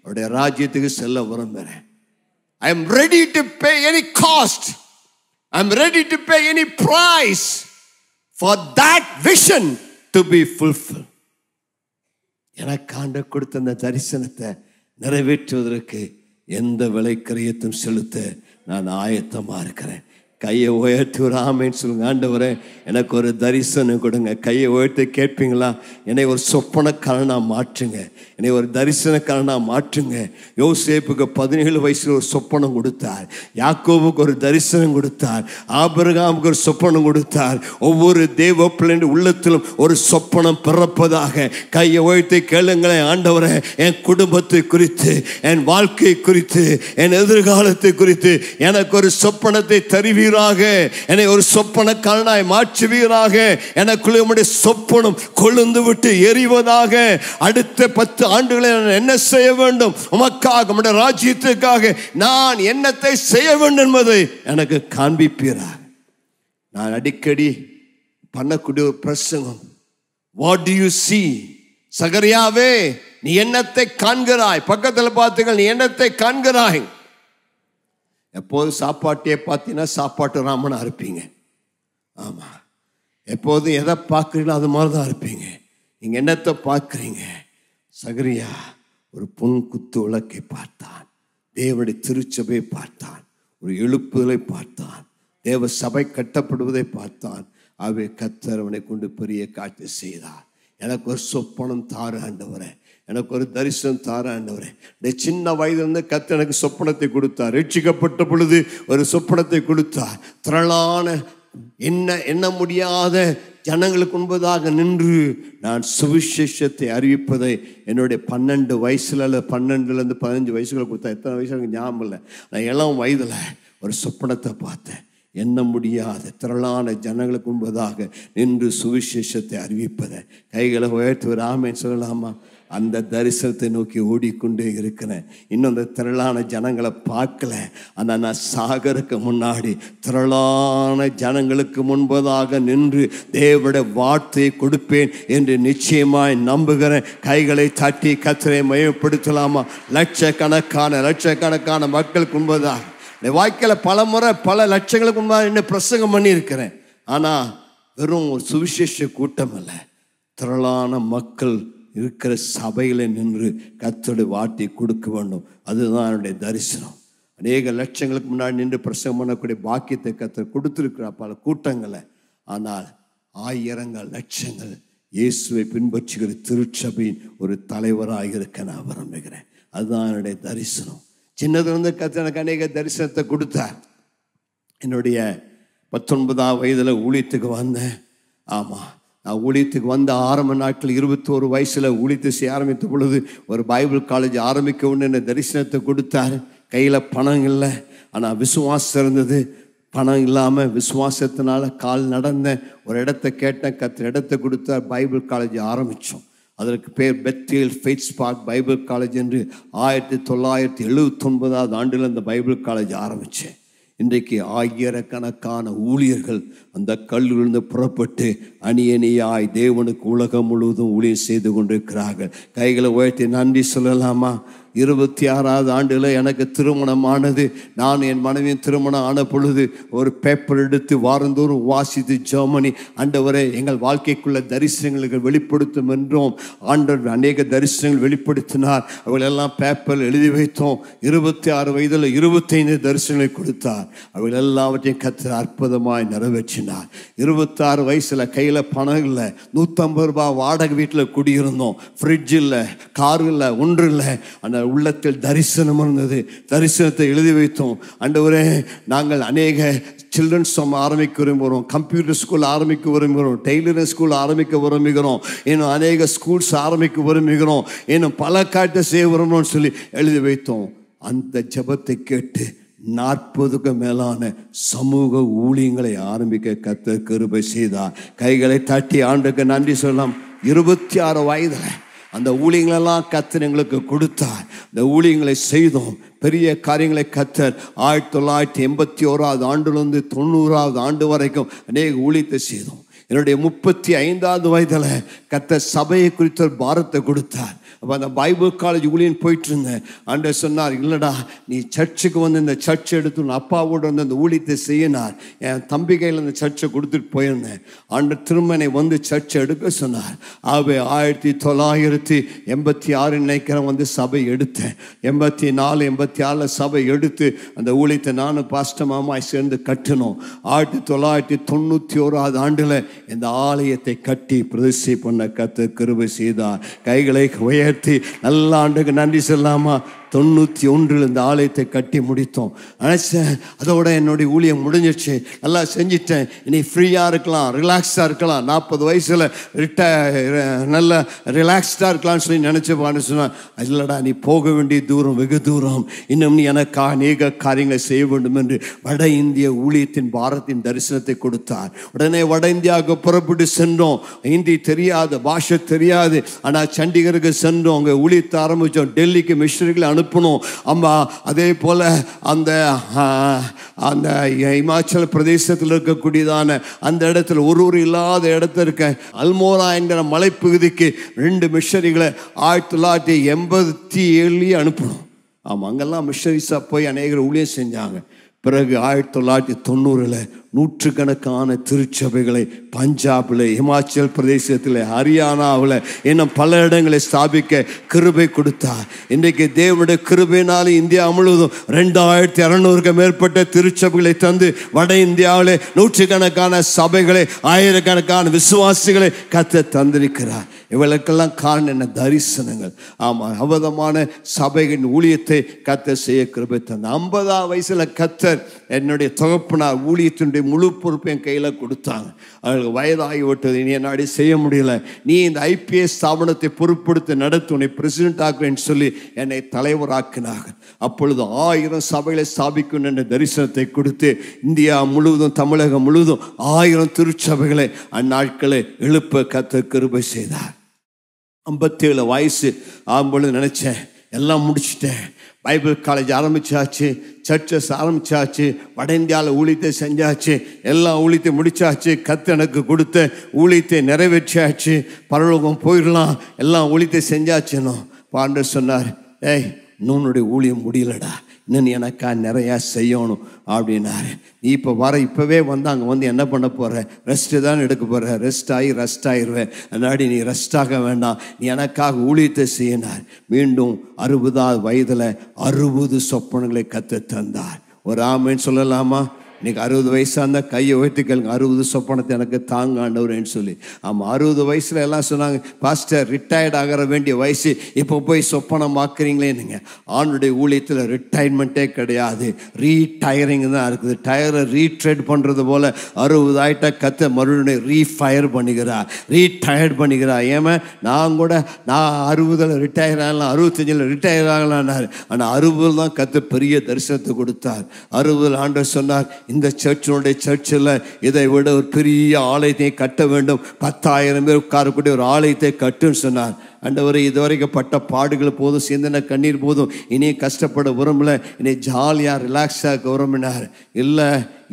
அவருடைய ராஜ்யத்துக்கு செல்ல விரும்புகிறேன். I am ready to pay any cost. I am ready to pay any price for that vision to be fulfilled. எனக்கு ஆண்டவர் கொடுத்த அந்த தரிசனத்தை நிறைவேற்றுவதற்கு எந்த விலை கிரயத்தும் செலுத்த நான் ஆயத்தமா இருக்கிறேன். கையை உயர்த்தி ஒரு ஆமேன்னு சொல்லுங்க. ஆண்டவரே, எனக்கு ஒரு தரிசனம் கொடுங்க. கையை உயர்த்தி கேட்பீங்களா? என்னை ஒரு சொப்பனக்காரனா மாற்றுங்க, என்னை ஒரு தரிசனக்காரனா மாற்றுங்க. யோசேப்புக்கு 17 வயசுல ஒரு சொப்பனம் கொடுத்தார், யாக்கோபுக்கு ஒரு தரிசனம் கொடுத்தார், ஆபிரகாமுக்கு ஒரு சொப்பனம் கொடுத்தார். ஒவ்வொரு தேவ பிள்ளையின் உள்ளத்திலும் ஒரு சொப்பனம் பிறப்பதாக. கையை உயர்த்தி கேளுங்களேன். ஆண்டவரே, என் குடும்பத்தை குறித்து, என் வாழ்க்கை குறித்து, என் எதிர்காலத்தை குறித்து எனக்கு ஒரு சொப்பனத்தை தருவீர், என்னை ஒரு சொப்பனக்காரனாய் மாற்றுவீராக. எனக்குள்ளே உம்முடைய சொப்பனம் கொழுந்து விட்டு எரிவதாக. அடுத்த 10 ஆண்டுகளை நான் என்ன செய்ய வேண்டும், உமக்காக, உம்முடைய ராஜ்யத்துக்காக நான் என்னத்தை செய்ய வேண்டும் என்பதை எனக்கு காண்பிப்பீராக. நான் அடிக்கடி பண்ணக்கூடிய ஒரு பிரசங்கம், வாட் டு யூ see? சகரியாவே, நீ என்னத்தை காண்கிறாய்? பக்கத்தில் பார்த்துங்கள், நீ என்னத்தை காண்கிறாய்? எப்போது சாப்பாட்டையே பார்த்தீங்கன்னா சாப்பாட்டு ராமனா இருப்பீங்க. ஆமாம், எப்போதும் எதை பார்க்குறீங்களோ அது மாதிரி தான் இருப்பீங்க. நீங்கள் என்னத்தை பார்க்குறீங்க? சகரியா ஒரு பொன் குத்து விளக்கை பார்த்தான், தேவனுடைய திருச்சபை பார்த்தான், ஒரு எழுப்புதலை பார்த்தான், தேவ சபை கட்டப்படுவதை பார்த்தான். அவை கர்த்தர் அவனை கொண்டு பெரிய காட்சி செய்தார். எனக்கு ஒரு சொப்பனம் தாரு ஆண்டவரே, எனக்கு ஒரு தரிசனம் தார ஆண்டவரே. சின்ன வயதிலிருந்து கர்த்தர் எனக்கு சொப்பனத்தை கொடுத்தார். ரட்சிக்கப்பட்ட பொழுது ஒரு சொப்பனத்தை கொடுத்தார். திரளான எண்ண முடியாத ஜனங்களுக்கு முன்பதாக நின்று நான் சுவிசேஷத்தை அறிவிப்பதை என்னுடைய 12 வயசுல அல்லது 12லேருந்து 15 வயசுகளை கொடுத்தா. எத்தனை வயசு எனக்கு ஞாபகம் இல்லை. நான் இளம் வயதில் ஒரு சொப்பனத்தை பார்த்தேன். எண்ண முடியாத திரளான ஜனங்களுக்கு முன்பதாக நின்று சுவிசேஷத்தை அறிவிப்பதை. கைகளை உயர்த்தி ஒரு ஆமென் சொல்லலாமா? அந்த தரிசனத்தை நோக்கி ஓடிக்கொண்டே இருக்கிறேன். இன்னும் அந்த திரளான ஜனங்களை பார்க்கல. ஆனால் நான் சாகருக்கு முன்னாடி திரளான ஜனங்களுக்கு முன்பதாக நின்று தேவனுடைய வார்த்தையை கொடுப்பேன் என்று நிச்சயமாய் நம்புகிறேன். கைகளை தட்டி கர்த்தரை மகிமைப்படுத்தலாமா? லட்சக்கணக்கான மக்களுக்கு முன்பதாக வாழ்க்கையில் பல முறை பல லட்சங்களுக்கு முன்பாக என்ன பிரசங்கம் பண்ணியிருக்கிறேன். ஆனால் வெறும் ஒரு சுவிசேஷ கூட்டம் அல்ல, திரளான மக்கள் இருக்கிற சபையில் நின்று கர்த்தருடைய வார்த்தையை கொடுக்க வேண்டும். அதுதான் என்னுடைய தரிசனம். அநேக லட்சங்களுக்கு முன்னாடி நின்று பிரசங்கம் பண்ணக்கூடிய பாக்கியத்தை கர்த்தர் கொடுத்துருக்கிறார் பல கூட்டங்களை. ஆனால் ஆயிரங்கள் லட்சங்கள் இயேசுவை பின்பற்றுகிற திருச்சபையின் ஒரு தலைவராக இருக்க நான் விரும்புகிறேன். அதுதான் என்னுடைய தரிசனம். சின்னதுலேருந்து கர்த்தர் எனக்கு அநேக தரிசனத்தை கொடுத்தார். என்னுடைய 19ஆம் வயதில் ஊழியத்துக்கு வந்தேன். ஆமாம், நான் ஊழியத்துக்கு வந்த ஆரம்ப நாட்கள் 21 வயசில் ஊழியத்தை செய்ய ஆரம்பித்த பொழுது ஒரு பைபிள் காலேஜ் ஆரம்பிக்க ஒன்று என்ன தரிசனத்தை கொடுத்தார். கையில் பணம் இல்லை, ஆனால் விசுவாசம் இருந்தது. பணம் இல்லாமல் விசுவாசத்தினால கால் நடந்தேன். ஒரு இடத்த கேட்டேன், கர்த்தர் இடத்தை கொடுத்தார். பைபிள் காலேஜ் ஆரம்பித்தோம். அதற்கு பேர் Bethel faith spark Bible college என்று 1979ஆம் ஆண்டில் அந்த பைபிள் காலேஜ் ஆரம்பித்தேன். இன்றைக்கு ஆயிரக்கணக்கான ஊழியர்கள் அந்த கல்லிலிருந்து புறப்பட்டு அணியணியாய் தேவனுக்கு உலகம் முழுவதும் ஊழியம் செய்து கொண்டிருக்கிறார்கள். கைகளை உயர்த்தி நன்றி சொல்லலாமா? 26ஆவது ஆண்டில் எனக்கு திருமணமானது. நான் என் மனைவியின் திருமணம் ஆன பொழுது ஒரு பேப்பர் எடுத்து வாரந்தோறும் வாசித்து ஜெர்மனி, ஆண்டவரே எங்கள் வாழ்க்கைக்குள்ள தரிசனங்களுக்கு வெளிப்படுத்தும் என்றோம். ஆண்டவர் அநேக தரிசனங்கள் வெளிப்படுத்தினார். அவர்களெல்லாம் பேப்பரில் எழுதி வைத்தோம். 26 வயதில் 25 தரிசனங்களை கொடுத்தார். அவர்கள் எல்லாவற்றையும் கர்த்தர் அற்புதமாய் நிறைவேற்றினார். 26 வயசில் கையில் பணம் இல்லை, 150 ரூபாய் வாடகை வீட்டில் குடியிருந்தோம். ஃப்ரிட்ஜ் இல்லை, கார் இல்லை, ஒன்று இல்லை. அந்த உள்ளத்தில் தரிசனம் இருந்தது. தரிசனத்தை எழுதி வைத்தோம். ஆண்டவரே, நாங்கள் அநேக சில்ட்ரன்ஸ் ஹோம் ஆரம்பிக்க விரும்புகிறோம், கம்ப்யூட்டர் ஸ்கூல் ஆரம்பிக்க விரும்புகிறோம், டெய்லரிங் ஸ்கூல் ஆரம்பிக்க விரும்புகிறோம், இன்னும் அநேக ஸ்கூல்ஸ் ஆரம்பிக்க விரும்புகிறோம், இன்னும் பல காரியத்தை செய்ய விரும்புகிறோம்னு சொல்லி எழுதி வைத்தோம். அந்த ஜெபத்தை கேட்டு 40க்கும் மேலான சமூக ஊழியங்களை ஆரம்பிக்க கர்த்தர் கிருபை செய்தார். கைகளை தட்டி ஆண்டுக்கு நன்றி சொல்லலாம். 26 வயதில் அந்த ஊழியங்களெல்லாம் கர்த்தர் எங்களுக்கு கொடுத்தார். இந்த ஊழியங்களை செய்தோம். பெரிய காரியங்களை கர்த்தர் 1981ஆவது ஆண்டிலிருந்து 90ஆவது ஆண்டு வரைக்கும் அநேக ஊழியத்தை செய்தோம். என்னுடைய 35வது வயதில் கர்த்தர் சபையை குறித்த ஒரு பாரத்தை கொடுத்தார். அப்போ அந்த பைபிள் காலேஜ் ஊழியன் போயிட்டு இருந்தேன். ஆண்டவர் சொன்னார், இல்லைடா நீ சர்ச்சுக்கு வந்து இந்த சர்ச்சை எடுத்து உன் அப்பாவோட வந்து அந்த ஊழியத்தை செய்யினார். என் தம்பி கையில் அந்த சர்ச்சை கொடுத்துட்டு போயிருந்தேன். ஆண்டவர் திருமணை வந்து சர்ச்சை எடுக்க சொன்னார். ஆகவே 1986 நினைக்கிறேன் வந்து சபை எடுத்தேன். 84 86 சபை எடுத்து அந்த ஊழியத்தை நானும் பாஸ்டர் மாமாய் சேர்ந்து கட்டினோம். 1991 ஆண்டில் இந்த ஆலயத்தை கட்டி பிரதிஷ்டை பண்ண கர்த்தர் கிருபை செய்தார். கைகளை உயர்த்தி நல்ல ஆண்டுக்கு நன்றி சொல்லாமா? 91 இந்த ஆலயத்தை கட்டி முடித்தோம். நினச்சேன் அதோட என்னுடைய ஊழியம் முடிஞ்சிடுச்சு, நல்லா செஞ்சிட்டேன், இனி ஃப்ரீயாக இருக்கலாம், ரிலாக்ஸாக இருக்கலாம், 40 வயசில் நல்லா ரிலாக்ஸ்டாக இருக்கலாம்னு சொல்லி நினச்சப்பான்னு சொன்னான். இல்லைடா நீ போக வேண்டிய தூரம் வெகு தூரம், இன்னும் நீ எனக்கு அநேக காரியங்களை செய்ய வேண்டும் என்று வட இந்திய ஊழியத்தின் பாரத்தின் தரிசனத்தை கொடுத்தார். உடனே வட இந்தியாவுக்கு புறப்பட்டு சென்றோம். ஹிந்தி தெரியாது, பாஷை தெரியாது, ஆனால் சண்டிகருக்கு சென்றோம். அங்கே ஊழியத்தை ஆரம்பித்தோம். டெல்லிக்கு மிஷனரிகளை அனுப்பணும். அம்மா அதே போல அந்த இமாச்சல பிரதேசத்தில் இருக்கக்கூடியதான அந்த இடத்துல ஒரு இல்லாத இடத்துல இருக்க அல்மோரா என்கிற மலைப்பகுதிக்கு 2 மிஷனரிகளை 1987 அனுப்பணும். ஆமாம், அங்கெல்லாம் மிஷனரிஸாக போய் அநேகர் ஊழியம் செஞ்சாங்க. பிறகு 1990 நூற்றுக்கணக்கான திருச்சபைகளை பஞ்சாபில், இமாச்சல் பிரதேசத்தில், ஹரியானாவில் இன்னும் பல இடங்களை ஸ்தாபிக்க கிருபை கொடுத்தார். இன்றைக்கு தேவனுடைய கிருபையினால் இந்தியா முழுவதும் 2200க்கு மேற்பட்ட திருச்சபைகளை தந்து வட இந்தியாவில் நூற்றுக்கணக்கான சபைகளை, ஆயிரக்கணக்கான விசுவாசிகளை கர்த்தர் தந்திருக்கிறார். இவளுக்கெல்லாம் காரணம் என்ன? தரிசனங்கள். ஆமாம், அவதமான சபைகளின் ஊழியத்தை கர்த்தர் செய்ய கிருபை தந்தார். 50 வயசில் கர்த்தர் என்னுடைய தகப்பனார் ஊழியத்தினுடைய முழு பொறுப்பை என் கையில் கொடுத்தாங்க. அவர்களுக்கு வயதாகிவிட்டது, இனி என்னாடி செய்ய முடியல, நீ இந்த IPS ஸ்தாபனத்தை பொறுப்படுத்தி நடத்து, உன்னை பிரசிடென்ட் ஆக்குறேன்னு சொல்லி என்னை தலைவராக்கினாங்க. அப்பொழுது 1000 சபைகளை ஸ்தாபிக்கும் என்ற தரிசனத்தை கொடுத்து இந்தியா முழுவதும், தமிழகம் முழுவதும் 1000 திருச்சபைகளை அந்நாட்களை எழுப்ப கர்த்தர் கிருபை செய்தார். 57 வயசு ஆகும்பொழுது நினச்சேன், எல்லாம் முடிச்சுட்டேன், பைபிள் காலேஜ் ஆரம்பிச்சாச்சு, சர்ச்சஸ் ஆரம்பிச்சாச்சு, வட இந்தியாவில் ஊழியத்தை செஞ்சாச்சு, எல்லா ஊழியத்தை முடிச்சாச்சு, கர்த்தர் எனக்கு கொடுத்த ஊழியத்தை நிறைவேற்றியாச்சு, பரலோகம் போயிடலாம், எல்லாம் ஊழியத்தை செஞ்சாச்சுன்னு ஆண்டவர் சொன்னார், ஏய் இன்னொன்னுடைய ஊழியம் முடியலடா, இன்னும் எனக்கா நிறையா செய்யணும் அப்படின்னாரு. நீ இப்போவே வந்து அங்கே வந்து என்ன பண்ண போகிற? ரெஸ்ட்டு தான் எடுக்க போகிற, ரெஸ்ட் ஆகிடுவேன், அதனாடி நீ ரெஸ்ட் ஆக வேண்டாம், நீ எனக்காக ஊழியத்தை செய்யினார். மீண்டும் 60வது வயதில் 60 சொப்பனங்களை கர்த்தர் தந்தார். ஒரு ஆமேன்னு சொல்லலாமா? இன்னைக்கு 60 வயசாக இருந்தால் கையை உயர்த்திக்கலுங்க, 60 சொப்பனத்தை எனக்கு தாங்க ஆண்டவரேன்னு சொல்லி. ஆமாம், 60 வயசில் எல்லாம் சொன்னாங்க, பாஸ்டர் ரிட்டையர்ட் ஆகிற வேண்டிய வயசு, இப்போ போய் சொப்பனம் ஆக்குறீங்களேனுங்க. ஆணுடைய ஊழியத்தில் ரிட்டையர்மெண்ட்டே கிடையாது, ரீடயரிங் தான் இருக்குது. டயரை ரீட்ரேட் பண்ணுறது போல் 60 ஆகிட்டா கத்த மறுபடியும் ரீஃபயர் பண்ணிக்கிறார், ரீடயர்ட் பண்ணிக்கிறார். ஏமா நான் 60 ரிட்டையர் ஆகலாம், 65 ரிட்டையர் ஆகலான்னாரு. ஆனால் 60 தான் கத்த பெரிய தரிசனத்தை கொடுத்தார். 60 ஆண்டவர் சொன்னார், இந்த சர்ச்சில் இதை விட ஒரு பெரிய ஆலயத்தை கட்ட வேண்டும், 10,000 பேர் உட்காரக்கூடிய ஒரு ஆலயத்தை கட்டுன்னு சொன்னார். ஆண்டவரே, இதுவரைக்கும் பட்ட பாடுகள் போதும், சிந்தனை கண்ணீர் போதும், இனி கஷ்டப்பட விரும்பல, இனி ஜாலியாக ரிலாக்ஸாக விரும்பினார். இல்லை,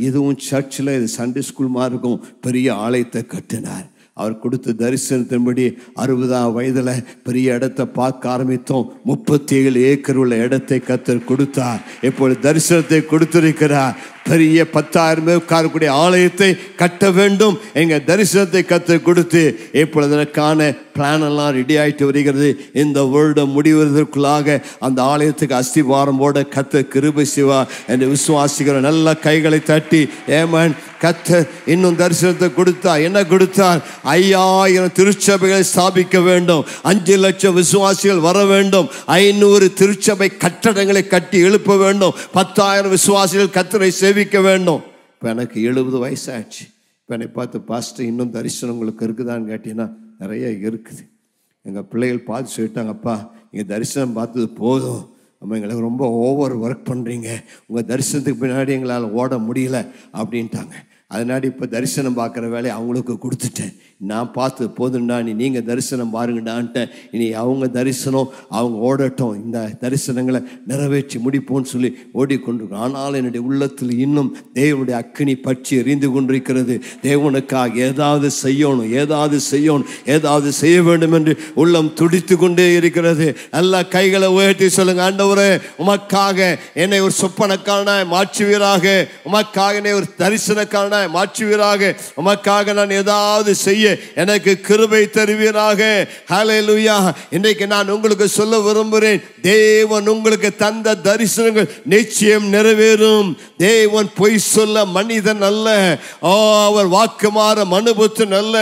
இதுவும் சர்ச்சில் இது சண்டே ஸ்கூல் மாதிரி இருக்கும், பெரிய ஆலயத்தை கட்டினார். அவர் கொடுத்த தரிசனத்தின்படி 60வது வயதில் பெரிய இடத்தை பார்க்க ஆரம்பித்தோம். 37 ஏக்கர் உள்ள இடத்தை கர்த்தர் கொடுத்தார். இப்பொழுது தரிசனத்தை கொடுத்திருக்கிறார். பெரிய 10,000 பேர் உட்காரக்கூடிய ஆலயத்தை கட்ட வேண்டும் எங்க தரிசனத்தை கர்த்தர் கொடுத்து இப்பொழுது அதற்கான பிளான் எல்லாம் ரெடி ஆகிட்டு வருகிறது. இந்த வருடம் முடிவதற்குள்ளாக அந்த ஆலயத்துக்கு அஸ்திவாரம் போட கர்த்தர் கிருபை செய்வார் என்று விசுவாசிக்கிற நல்ல கைகளை தட்டி ஏமன். கர்த்தர் இன்னும் தரிசனத்தை கொடுத்தார். என்ன கொடுத்தார்? 5000 திருச்சபைகளை ஸ்தாபிக்க வேண்டும், 5 லட்சம் விசுவாசிகள் வர வேண்டும், 500 திருச்சபை கட்டடங்களை கட்டி எழுப்ப வேண்டும், 10,000 விசுவாசிகள் கர்த்தரை சேவிக்க வேண்டும். இப்போ எனக்கு 70 வயசாச்சு. இப்போ என்னை பார்த்து பாஸ்டர் இன்னும் தரிசனம் உங்களுக்கு இருக்குதான்னு கேட்டீங்கன்னா நிறைய இருக்குது. எங்கள் பிள்ளைகள் பார்த்து சொல்லிட்டாங்க, அப்பா நீங்கள் தரிசனம் பார்த்தது போதும், நம்ம எங்களுக்கு ரொம்ப ஓவர் ஒர்க் பண்ணுறீங்க, உங்கள் தரிசனத்துக்கு பின்னாடி எங்களால் ஓட முடியல அப்படின்ட்டாங்க. அதனால இப்போ தரிசனம் பார்க்குற வேலையை அவங்களுக்கு கொடுத்துட்டேன். நான் பார்த்து போதுண்டா, நீங்கள் தரிசனம் பாருங்கடான்ட்டேன். இனி அவங்க தரிசனம் அவங்க ஓடட்டும், இந்த தரிசனங்களை நிறைவேற்றி முடிப்போன்னு சொல்லி ஓடிக்கொண்டிருக்கோம். ஆனால் என்னுடைய உள்ளத்தில் இன்னும் தேவனுடைய அக்கினி பற்றி எரிந்து கொண்டிருக்கிறது. தேவனுக்காக ஏதாவது செய்யணும், ஏதாவது செய்ய வேண்டும் என்று உள்ளம் துடித்து கொண்டே இருக்கிறது. எல்லா கைகளை உயர்த்தி சொல்லுங்க, ஆண்டவரே உமக்காக என்னை ஒரு சொப்பனக்காரனாய் மாற்றுவீராக, உமக்காக என்னை ஒரு தரிசனக்காரனாய் மாற்றுவீராக, உமக்காக நான் ஏதாவது செய்ய எனக்கு கிருபை தருவீராக. ஹல்லேலூயா. இன்றைக்கு நான் உங்களுக்கு சொல்ல விரும்புகிறேன், தேவன் உங்களுக்கு தந்த தரிசனங்கள் நிச்சயம் நிறைவேறும். தேவன் பொய் சொல்ல மனிதன் அல்ல, அவர் வாக்கு மாற மனுபுத்தன் அல்ல.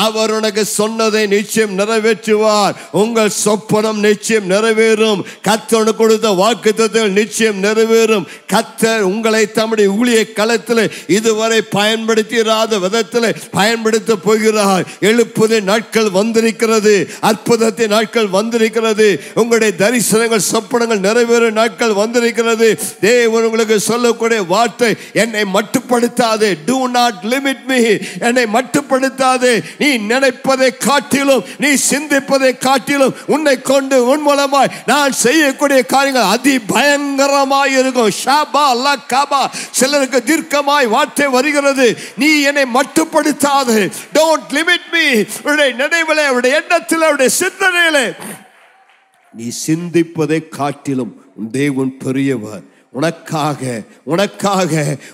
அவர் உனக்கு சொன்னதை நிச்சயம் நிறைவேற்றுவார். உங்கள் சொப்பனம் நிச்சயம் நிறைவேறும். கர்த்தர் கொடுத்த வாக்குத்தத்தங்கள் நிச்சயம் நிறைவேறும். கர்த்தர் உங்களை தம்முடைய ஊழிய களத்தில் இதுவரை பயன்படுத்திராத விதத்தில் பயன்படுத்த போகிறார். எழுப்புதலின் நாட்கள் வந்திருக்கிறது, அற்புதத்தின் நாட்கள் வந்திருக்கிறது, உங்களுடைய தரிசனங்கள் சொப்பனங்கள் நிறைவேறும் நாட்கள் வந்திருக்கிறது. தேவன் உங்களுக்கு சொல்லக்கூடிய வார்த்தை, என்னை மட்டுப்படுத்தாதே, do not limit me, என்னை மட்டுப்படுத்தாதே. நீ நினைப்பதை காட்டிலும், நீ சிந்திப்பதை காட்டிலும் உன்னை கொண்டு உன் மூலமாய் நான் செய்யக்கூடிய காரியங்கள் அதி பயங்கரமாய் இருக்கும். ஷாபா லகபா. சிலருக்கு தீர்க்கமாய் வார்த்தை வருகிறது, நீ என்னை மட்டுப்படுத்தாதே, don't limit me. உன்னுடைய நினைவிலே, உன்னுடைய எண்ணத்திலே, உன்னுடைய சிந்தனையிலே நீ சிந்திப்பதை காட்டிலும் உன் தேவன் பெரியவர். உனக்காக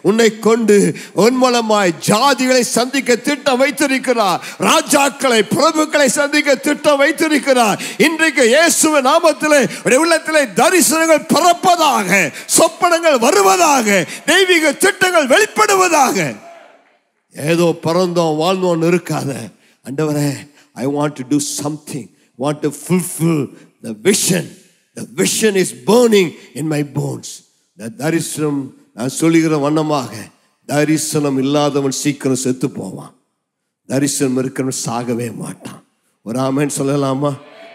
உன்னை கொண்டு உன் மூலமாய் ஜாதிகளை சந்திக்க திட்டம் வைத்திருக்கிறார். ராஜாக்களை, பிரபுக்களை சந்திக்க திட்டம் வைத்திருக்கிறார். இன்றைக்கு இயேசுவின் நாமத்திலே உள்ளத்திலே தரிசனங்கள் பிறப்பதாக, சொப்பனங்கள் வருவதாக, தெய்வீக திட்டங்கள் வெளிப்படுவதாக. ஏதோ பிறந்தோம் வாழ்ந்தோம் இருக்காத. ஆண்டவரே, I want to do something, want to fulfill the vision. The vision is burning in my bones. தரிசனம், நான் சொல்லுகிற வண்ணமாக, தரிசனம் இல்லாதவன் சீக்கிரம் செத்து போவான், தரிசனம் இருக்கிறவன் சாகவே மாட்டான். ஒரு ஆமென் சொல்லலாமா?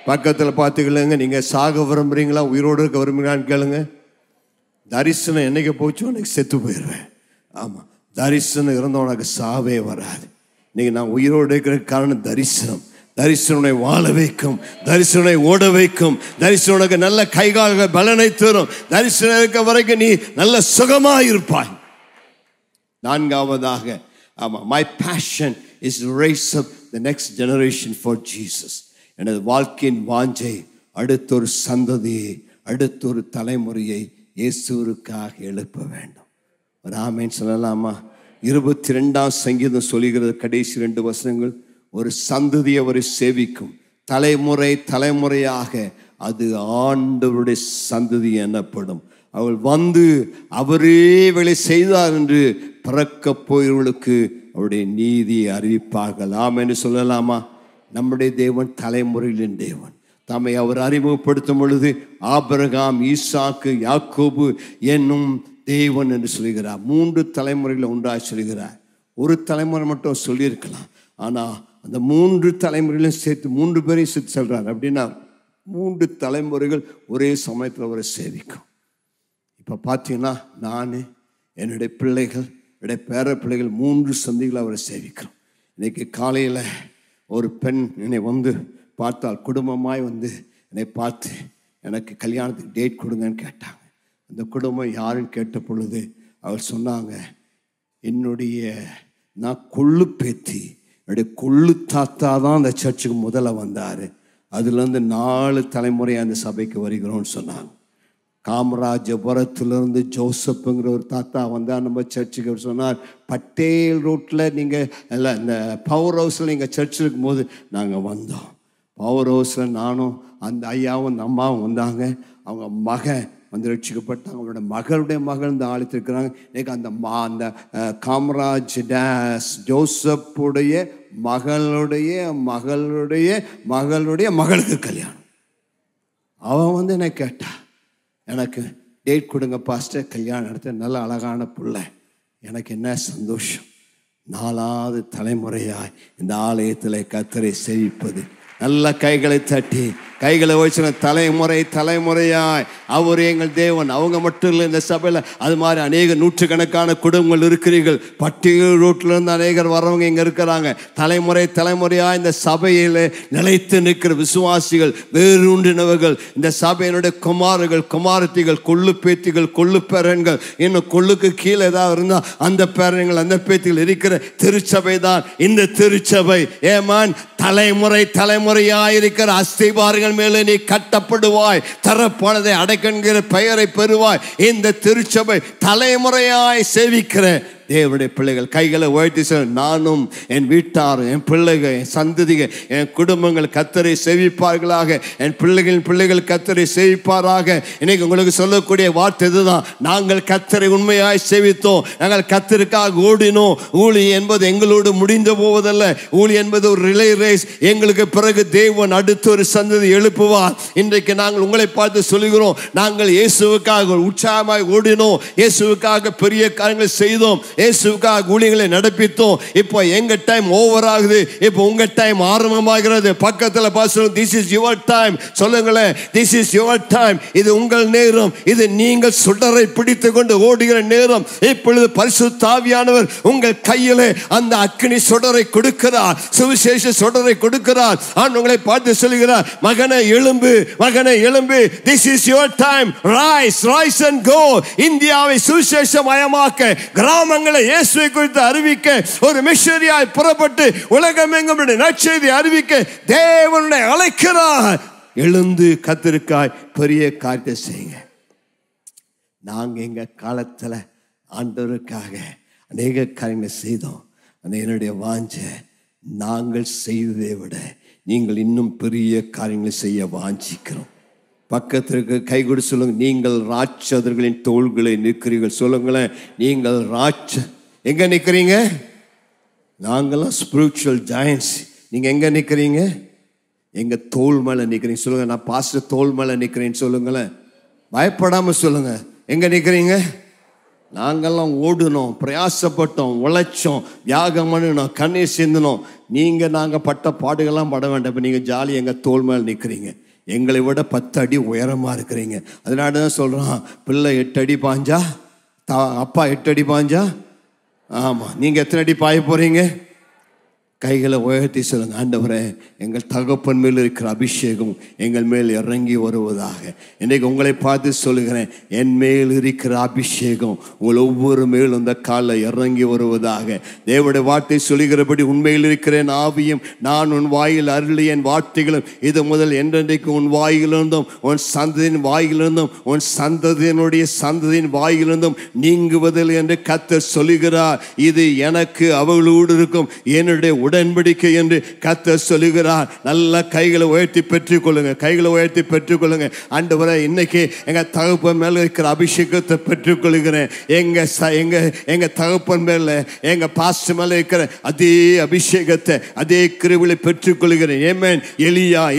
பக்கத்தில் பார்த்துக்கலங்க, நீங்கள் சாக விரும்புறீங்களா உயிரோடு இருக்க விரும்புகிறான்னு கேளுங்க. தரிசனம் என்னைக்கு போச்சு உனக்கு செத்து போயிடுவேன். ஆமாம், தரிசனம் இருந்தவனுக்கு சாவே வராது. இன்னைக்கு நான் உயிரோடு இருக்கிற காரணம் தரிசனம். தரிசனனை வாழ வைக்கும், தரிசனனை ஓட வைக்கும், தரிசனனுக்கு நல்ல கைகால்கள் பலனை தரும். தரிசனம் இருக்க வரைக்கும் நீ நல்ல சுகமாக இருப்பாய். நான்காவதாக, ஆமா, my passion is to raise up the next generation for Jesus. எனது வாழ்க்கையின் வாஞ்சை அடுத்தொரு சந்ததியை, அடுத்தொரு தலைமுறையை இயேசுவுக்காக எழுப்ப வேண்டும். ஒரு ஆமென் சொல்லலாமா? 22ஆம் சங்கீதம் சொல்லுகிறது, கடைசி 2 வசனங்கள், ஒரு சந்ததி அவரை சேவிக்கும், தலைமுறை தலைமுறையாக அது ஆண்டவருடைய சந்ததி எனப்படும். அவள் வந்து அவரே வேலை செய்தார் என்று பிறக்க போயவர்களுக்கு அவருடைய நீதியை அறிவிப்பார்கள். ஆமென் சொல்லலாமா? நம்முடைய தேவன் தலைமுறைகளின் தேவன். தம்மை அவர் அறிமுகப்படுத்தும் பொழுது ஆபிரகாம், ஈசாக்கு, யாக்கோபு என்னும் தேவன் என்று சொல்கிறார். 3 தலைமுறைகளை ஒன்றாக சொல்கிறார். ஒரு தலைமுறை மட்டும் சொல்லியிருக்கலாம், ஆனால் அந்த 3 தலைமுறைகளையும் சேர்த்து 3 பேரையும் சேர்த்து சொல்கிறார். அப்படின்னா 3 தலைமுறைகள் ஒரே சமயத்தில் அவரை சேவிக்கும். இப்போ பார்த்தீங்கன்னா நான், என்னுடைய பிள்ளைகள், என்னுடைய பேர பிள்ளைகள் 3 சந்திகளை அவரை சேவிக்கிறோம். இன்றைக்கி காலையில் ஒரு பெண் என்னை வந்து பார்த்தால், குடும்பமாய் வந்து என்னை பார்த்து எனக்கு கல்யாணத்துக்கு டேட் கொடுங்கன்னு கேட்டாங்க. அந்த குடும்பம் யாருன்னு கேட்ட பொழுது அவர் சொன்னாங்க, நான் கொள்ளு பேத்தி, என்னுடைய கொள்ளு தாத்தா தான் அந்த சர்ச்சுக்கு முதல்ல வந்தார், அதுலேருந்து 4 தலைமுறையாக அந்த சபைக்கு வருகிறோன்னு சொன்னாங்க. காமராஜபுரத்துலேருந்து ஜோசப்புங்கிற ஒரு தாத்தா வந்தால் நம்ம சர்ச்சுக்கு. சொன்னார், பட்டேல் ரோட்டில் நீங்கள் இல்லை, இந்த பவர் ஹவுஸில் நீங்கள் சர்ச் இருக்கும்போது நாங்கள் வந்தோம். பவர் ஹவுஸில் நானும் அந்த ஐயாவும் அந்த அம்மாவும் வந்தாங்க. அவங்க மகன் வந்து ரட்சிக்கப்பட்டாங்க. அவங்களோட மகளுடைய மகள் இந்த ஆலயத்திருக்கிறாங்க. இன்னைக்கு அந்த காமராஜ் டேஸ் ஜோசப்புடைய மகளுடைய மகளுடைய மகளுடைய மகளுக்கு கல்யாணம். அவன் வந்து என்னை கேட்டா, எனக்கு டேட் கொடுங்க பாஸ்டர், கல்யாணம் நடத்த, நல்ல அழகான பிள்ளை. எனக்கு என்ன சந்தோஷம், 4வது தலைமுறையாய் இந்த ஆலயத்தில் கர்த்தரை சேவிப்பது நல்ல கைகளை தட்டி கைகளை வச்சு தலைமுறை தலைமுறையாய் அவர் எங்கள் தேவன். அவங்க மட்டும் இல்லை, இந்த சபையில் அது மாதிரி அநேக நூற்றுக்கணக்கான குடும்பங்கள் இருக்கிறீர்கள். பட்டியல் ரோட்டிலிருந்து அநேகர் வரவங்க இங்கே இருக்கிறாங்க. தலைமுறை தலைமுறையாக இந்த சபையில் நிலைத்து நிற்கிற விசுவாசிகள், வேரூன்றினவர்கள், இந்த சபையினுடைய குமாரர்கள் குமாரத்திகள், கொள்ளு பேத்திகள், கொள்ளு பேரன்கள், இன்னும் கொள்ளுக்கு கீழே ஏதாவது இருந்தால் அந்த பேரன்கள் அந்த பேத்திகள் இருக்கிற திருச்சபை தான் இந்த திருச்சபை. ஏமான் தலைமுறை தலைமுறையாய் இருக்கிற அஸ்திபாரங்கள் மேலே நீ கட்டப்படுவாய், தரப்பானதை அடைக்கிற பெயரை பெறுவாய். இந்த திருச்சபை தலைமுறையாய் சேவிக்கிற தேவனுடைய பிள்ளைகள். கைகளை உயர்த்தி சொல்ல, நானும் என் வீட்டார், என் பிள்ளைகள், என் சந்ததிகள், என் குடும்பங்கள் கர்த்தரை சேவிப்பார்களாக, என் பிள்ளைகளின் பிள்ளைகள் கர்த்தரை சேவிப்பாராக. இன்னைக்கு உங்களுக்கு சொல்லக்கூடிய வார்த்தை இதுதான். நாங்கள் கர்த்தரை உண்மையாய் சேவித்தோம், நாங்கள் கர்த்தருக்காக ஓடினோம். ஊழி என்பது எங்களோடு முடிந்து போவதல்ல, ஊழி என்பது ஒரு ரிலே ரேஸ். எங்களுக்கு பிறகு தேவன் அடுத்த ஒரு சந்ததி எழுப்புவார். இன்றைக்கு நாங்கள் உங்களை பார்த்து சொல்லுகிறோம், நாங்கள் இயேசுவுக்காக உற்சாகமாய் ஓடினோம், இயேசுவுக்காக பெரிய காரியங்களை செய்தோம், இயேசுவுக்காக ஊழியங்களை நடப்பித்தோம். இப்போ எங்க டைம் ஓவர் ஆகுது, இப்போ உங்க டைம் ஆரம்பமாகிறது. பக்கத்தில் பாசுறோம், திஸ் இஸ் யுவர் டைம். சொல்லுங்களேன், திஸ் இஸ் யுவர் டைம். இது உங்கள் நேரம், இது நீங்கள் சுடரை பிடித்து கொண்டு ஓடுகிற நேரம். இப்பொழுது பரிசுத்த ஆவியானவர் உங்கள் கையிலே அந்த அக்கினி சுடரை கொடுக்கிறார், சுவிசேஷ சுடரை கொடுக்கிறார். உங்களை பார்த்து சொல்லுகிறார், மகனை எழும்பு, மகனை எழும்பு, this is your time, rise rise and go. இந்தியாவை சுவிசேஷமயமாக்க, கிராமங்கள் இயேசுவை குறித்து அறிவிக்க, ஒரு மிஷனரியாய் புறப்பட்டு உலகமெங்கும் நற்செய்தி அறிவிக்க தேவனை அழைக்கிறார். எழுந்து கர்த்தருக்காய் பெரிய காரியத்தை செய்யுங்க. நாங்க எங்க காலத்துல ஆண்டவருக்காக அநேக காரியங்களை செய்தோம். என்னுடைய வாஞ்சை, நாங்கள் செய்ததை விட நீங்கள் இன்னும் பெரிய காரியங்களை செய்ய வாஞ்சிக்கிறோம். பக்கத்திற்கு கை கொடு சொல்லுங்க, நீங்கள் ராட்சதர்களின் தோள்களை நிற்கிறீர்கள். சொல்லுங்களேன், நீங்கள் எங்க நிற்கிறீங்க? நாங்களாம் ஸ்பிரிச்சுவல் ஜாயன்ஸ். நீங்க எங்க நிற்கிறீங்க? எங்க தோல் மேல நிற்கிறீங்க. சொல்லுங்க, நான் பாஸ்டர் தோல் மேல நிற்கிறேன்னு சொல்லுங்களேன். பயப்படாம சொல்லுங்க, எங்க நிற்கிறீங்க? நாங்கெல்லாம் ஓடுனோம், பிரயாசப்பட்டோம், உழைச்சோம், தியாகம் பண்ணினோம், கண்ணீர் சிந்தினோம். நீங்க நாங்க பட்ட பாடுகள்லாம் பட வேண்டாம். இப்போ நீங்க ஜாலி எங்க தோல் மேல நிற்கிறீங்க. எங்களை விட 10 அடி உயரமாக இருக்கிறீங்க. அதனால தான் சொல்கிறான், பிள்ளை 8 அடி பாஞ்சா அப்பா 8 அடி பாஞ்சா. ஆமாம், நீங்கள் எத்தனை அடி பாய போகிறீங்க? கைகளை உயர்த்தி சொல்லுங்க, ஆண்டவரே எங்கள் தகப்பன் மேல் இருக்கிற அபிஷேகம் எங்கள் மேல் இறங்கி வருவதாக. இன்றைக்கு உங்களை பார்த்து சொல்லுகிறேன், என் மேல் இருக்கிற அபிஷேகம் உங்கள் ஒவ்வொரு மேலும் இந்த காலில் இறங்கி வருவதாக. தேவனுடைய வார்த்தை சொல்லுகிறபடி, உண்மையில் இருக்கிறேன் ஆவியும் நான் உன் வாயில் அருளிய என் வார்த்தைகளும் இது முதல் என்றென்றைக்கு உன் வாயிலிருந்தும் உன் சந்ததியின் வாயிலிருந்தும் உன் சந்ததியினுடைய சந்ததியின் வாயிலிருந்தும் நீங்குவதில்லை என்று கர்த்தர் சொல்லுகிறார். இது எனக்கு அவளோடு இருக்கும் என்னுடைய உடன்படிக்கை என்று கர்த்தர் சொல்லுகிறார். நல்ல கைகளை உயர்த்தி பெற்றுக் கொள்ளுங்க, கைகளை உயர்த்தி பெற்றுக் கொள்ளுங்க. ஆண்டவரே, இன்னைக்கு எங்க தகப்பன் மேல இருக்கிற அபிஷேகத்தை பெற்றுக் கொள்கிறேன். எங்க தகப்பன் மேல, எங்க பாஸ்டர் மேல இருக்கிற அதே அபிஷேகத்தை, அதே கிருபையை பெற்றுக் கொள்கிறேன். ஆமென்.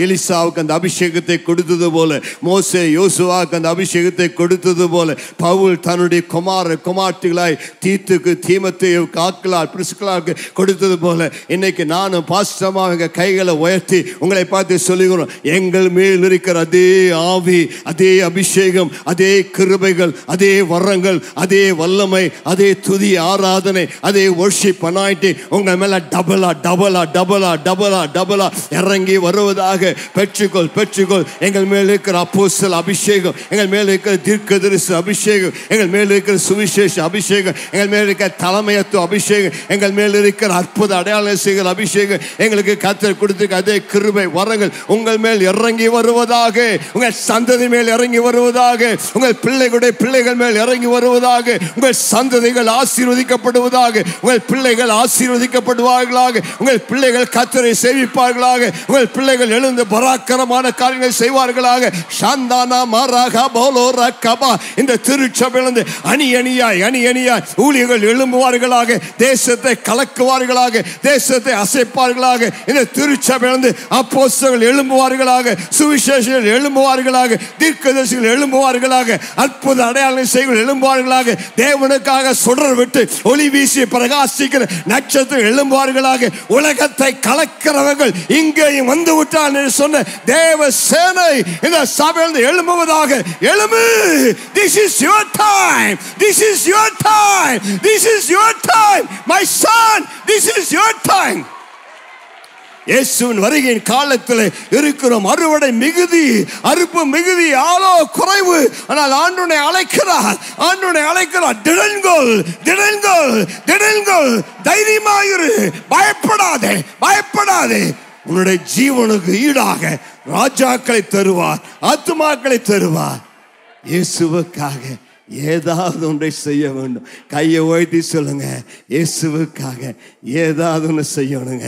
எலிசாவுக்கு அந்த அபிஷேகத்தை கொடுத்தது போல, மோசே யோசுவாவுக்கு அந்த அபிஷேகத்தை கொடுத்தது போல, பவுல் தன்னுடைய குமார்த்திகளாய் தீத்துக்கு, தீமோத்தேயுவுக்கு, ஆக்கிலார், பிரிஸ்கில்லாவுக்கு கொடுத்தது போல, இன்னைக்கு நானும் பாஸ்டமா எங்க கைகளை உயர்த்தி உங்களை பார்த்து சொல்லுகிறோம், எங்கள் மேல் இருக்கிற அதே ஆவி, அதே அபிஷேகம், அதே கிருபைகள், அதே வரங்கள், அதே வல்லமை, அதே துதி ஆராதனை, அதே வொர்ஷிப் அனாயிண்டிங் உங்க மேல டபுளா டபுளா டபுளா டபுளா டபுளா இறங்கி வருவதாக. பெற்றுக்கொள் பெற்றுக்கொள். எங்கள் மேல் இருக்கிற அப்போஸ்தல அபிஷேகம், எங்கள் மேல் இருக்கிற தீர்க்கதரிசி அபிஷேகம், எங்கள் மேல் இருக்கிற சுவிசேஷ அபிஷேகம், எங்கள் மேல் இருக்கிற தலைமையத்துவ அபிஷேகம், எங்கள் மேல் இருக்கிற அற்புத அடையாள அபிஷேகம், எங்களுக்கு கர்த்தர் கொடுத்திருக்க அதே கிருபை வரங்கள் உங்கள் மேல் இறங்கி வருவதாக. உங்கள் சந்ததி மேல் இறங்கி வருவதாக. உங்கள் பிள்ளைகளுடைய பிள்ளைகள் மேல் இறங்கி வருவதாக. உங்கள் சந்ததிகள் ஆசீர்வதிக்கப்படுவதாக. உங்கள் பிள்ளைகள் ஆசீர்வதிக்கப்படுவார்களாக. உங்கள் பிள்ளைகள் கர்த்தரை சேவிப்பார்களாக. உங்கள் பிள்ளைகள் எழுந்து பராக்கிரமான காரியங்களை செய்வார்களாக. ஷாந்தானா மாராகா போலோரா கபா. இந்த திருச்சபையிலிருந்து அணி அணியாய் ஊழியர்கள் எழும்புவார்களாக. தேசத்தை கலக்குவார்களாக. தேச தேசத்தை அசைப்பார்களாக. இந்த திருச்சபையிலிருந்து அப்போஸ்தலர்கள் எழும்புவார்களாக, சுவிசேஷகர்கள் எழும்புவார்களாக, தீர்க்கதரிசிகள் எழும்புவார்களாக, அற்புத அடையாளங்களை செய்கள் எழும்புவார்களாக, தேவனுக்காக சுடர் விட்டு ஒளி வீசி பிரகாசிக்கிற நட்சத்திரம் எழும்புவார்களாக. உலகத்தை கலக்கிறவர்கள் இங்கேயும் வந்து விட்டார் என்று சொன்ன தேவ சேனை இந்த சபையிலிருந்து எழும்புவதாக. எழும்பு. This is your time. This is your time. This is your time. My son, this is your time. இயேசுவின் வருகையின் காலத்தில் இருக்கிறோம். அறுவடை மிகுதி, அறுப்பு மிகுதி, ஆளோ குறைவு. ஆனால் ஆண்டவனை அழைக்கிறார், ஆண்டவனை அழைக்கிறார். திடன்கொள், திடன்கொள், திடன்கொள், தைரியமாயிரு, பயப்படாதே, பயப்படாதே. உன்னுடைய ஜீவனுக்கு ஈடாக ராஜாக்களை தருவார், ஆத்துமாக்களை தருவார். இயேசுவுக்காக ஏதாவது ஒன்றை செய்ய வேண்டும். கையை உயர்த்தி சொல்லுங்க, இயேசுவுக்காக ஏதாவது ஒன்று செய்யணுங்க,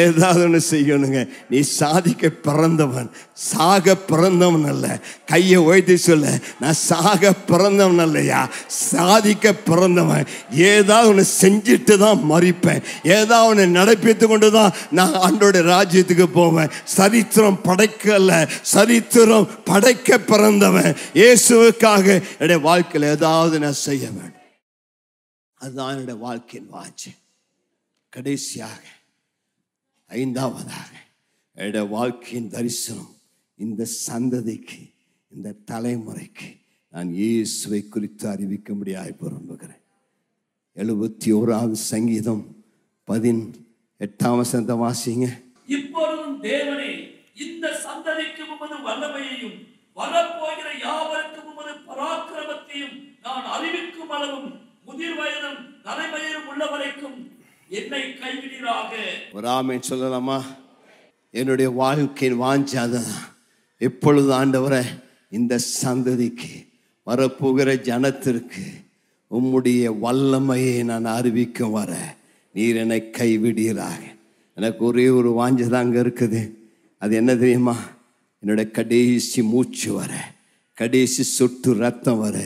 ஏதாவது ஒன்று செய்யணுங்க. நீ சாதிக்க பிறந்தவன், சாக பிறந்தவன் அல்ல. கையை உயர்த்தி சொல்ல, நான் சாக பிறந்தவன் அல்லையா, சாதிக்க பிறந்தவன். ஏதாவது ஒன்று செஞ்சுட்டு தான் மறிப்பேன், ஏதாவது ஒன்று நடப்பித்து கொண்டு தான் நான் ஆண்டோடைய ராஜ்யத்துக்கு போவேன். சரித்திரம் படைக்கல, சரித்திரம் படைக்க பிறந்தவன். இயேசுவுக்காக என்னுடைய வாழ்க்கையில் ஏதாவது நான் செய்ய வேண்டும். அதுதான் என்னுடைய வாழ்க்கையின் வாஞ்சை. கடைசியாக ஐந்தாவதாக என்னுடைய வாழ்க்கையின் தரிசனம் இந்த சந்ததிக்கு, இந்த தலைமுறைக்கு நான் இயேசுவை குறித்து அறிவிக்க முடியாது விரும்புகிறேன். 71வது சங்கீதம் 18ஆம் வசனத்தை வாசிங்க. இப்பொழுதும் தேவனே, இந்த சந்ததிக்கு உமது வல்லமையையும் வரப்போகிற யாவருக்கும் உமது பராக்கிரமத்தையும் நான் அறிவிக்கும் அளவும் முதிர் வயதும் நரைமயிரும் உள்ளவரைக்கும் என்னை கைவிடீராக. ஒரு ஆமென் சொல்லலாமா? என்னுடைய வாழ்க்கையின் வாஞ்சாதான் எப்பொழுது ஆண்டவரே இந்த சந்ததிக்கு, வரப்போகிற ஜனத்திற்கு உம்முடைய வல்லமையை நான் அறிவிக்கும் வர நீர் என்னை கைவிடீராக. எனக்கு ஒரே ஒரு வாஞ்சதான் அங்கே இருக்குது. அது என்ன தெரியுமா? என்னுடைய கடைசி மூச்சு வர, கடைசி சொட்டு ரத்தம் வர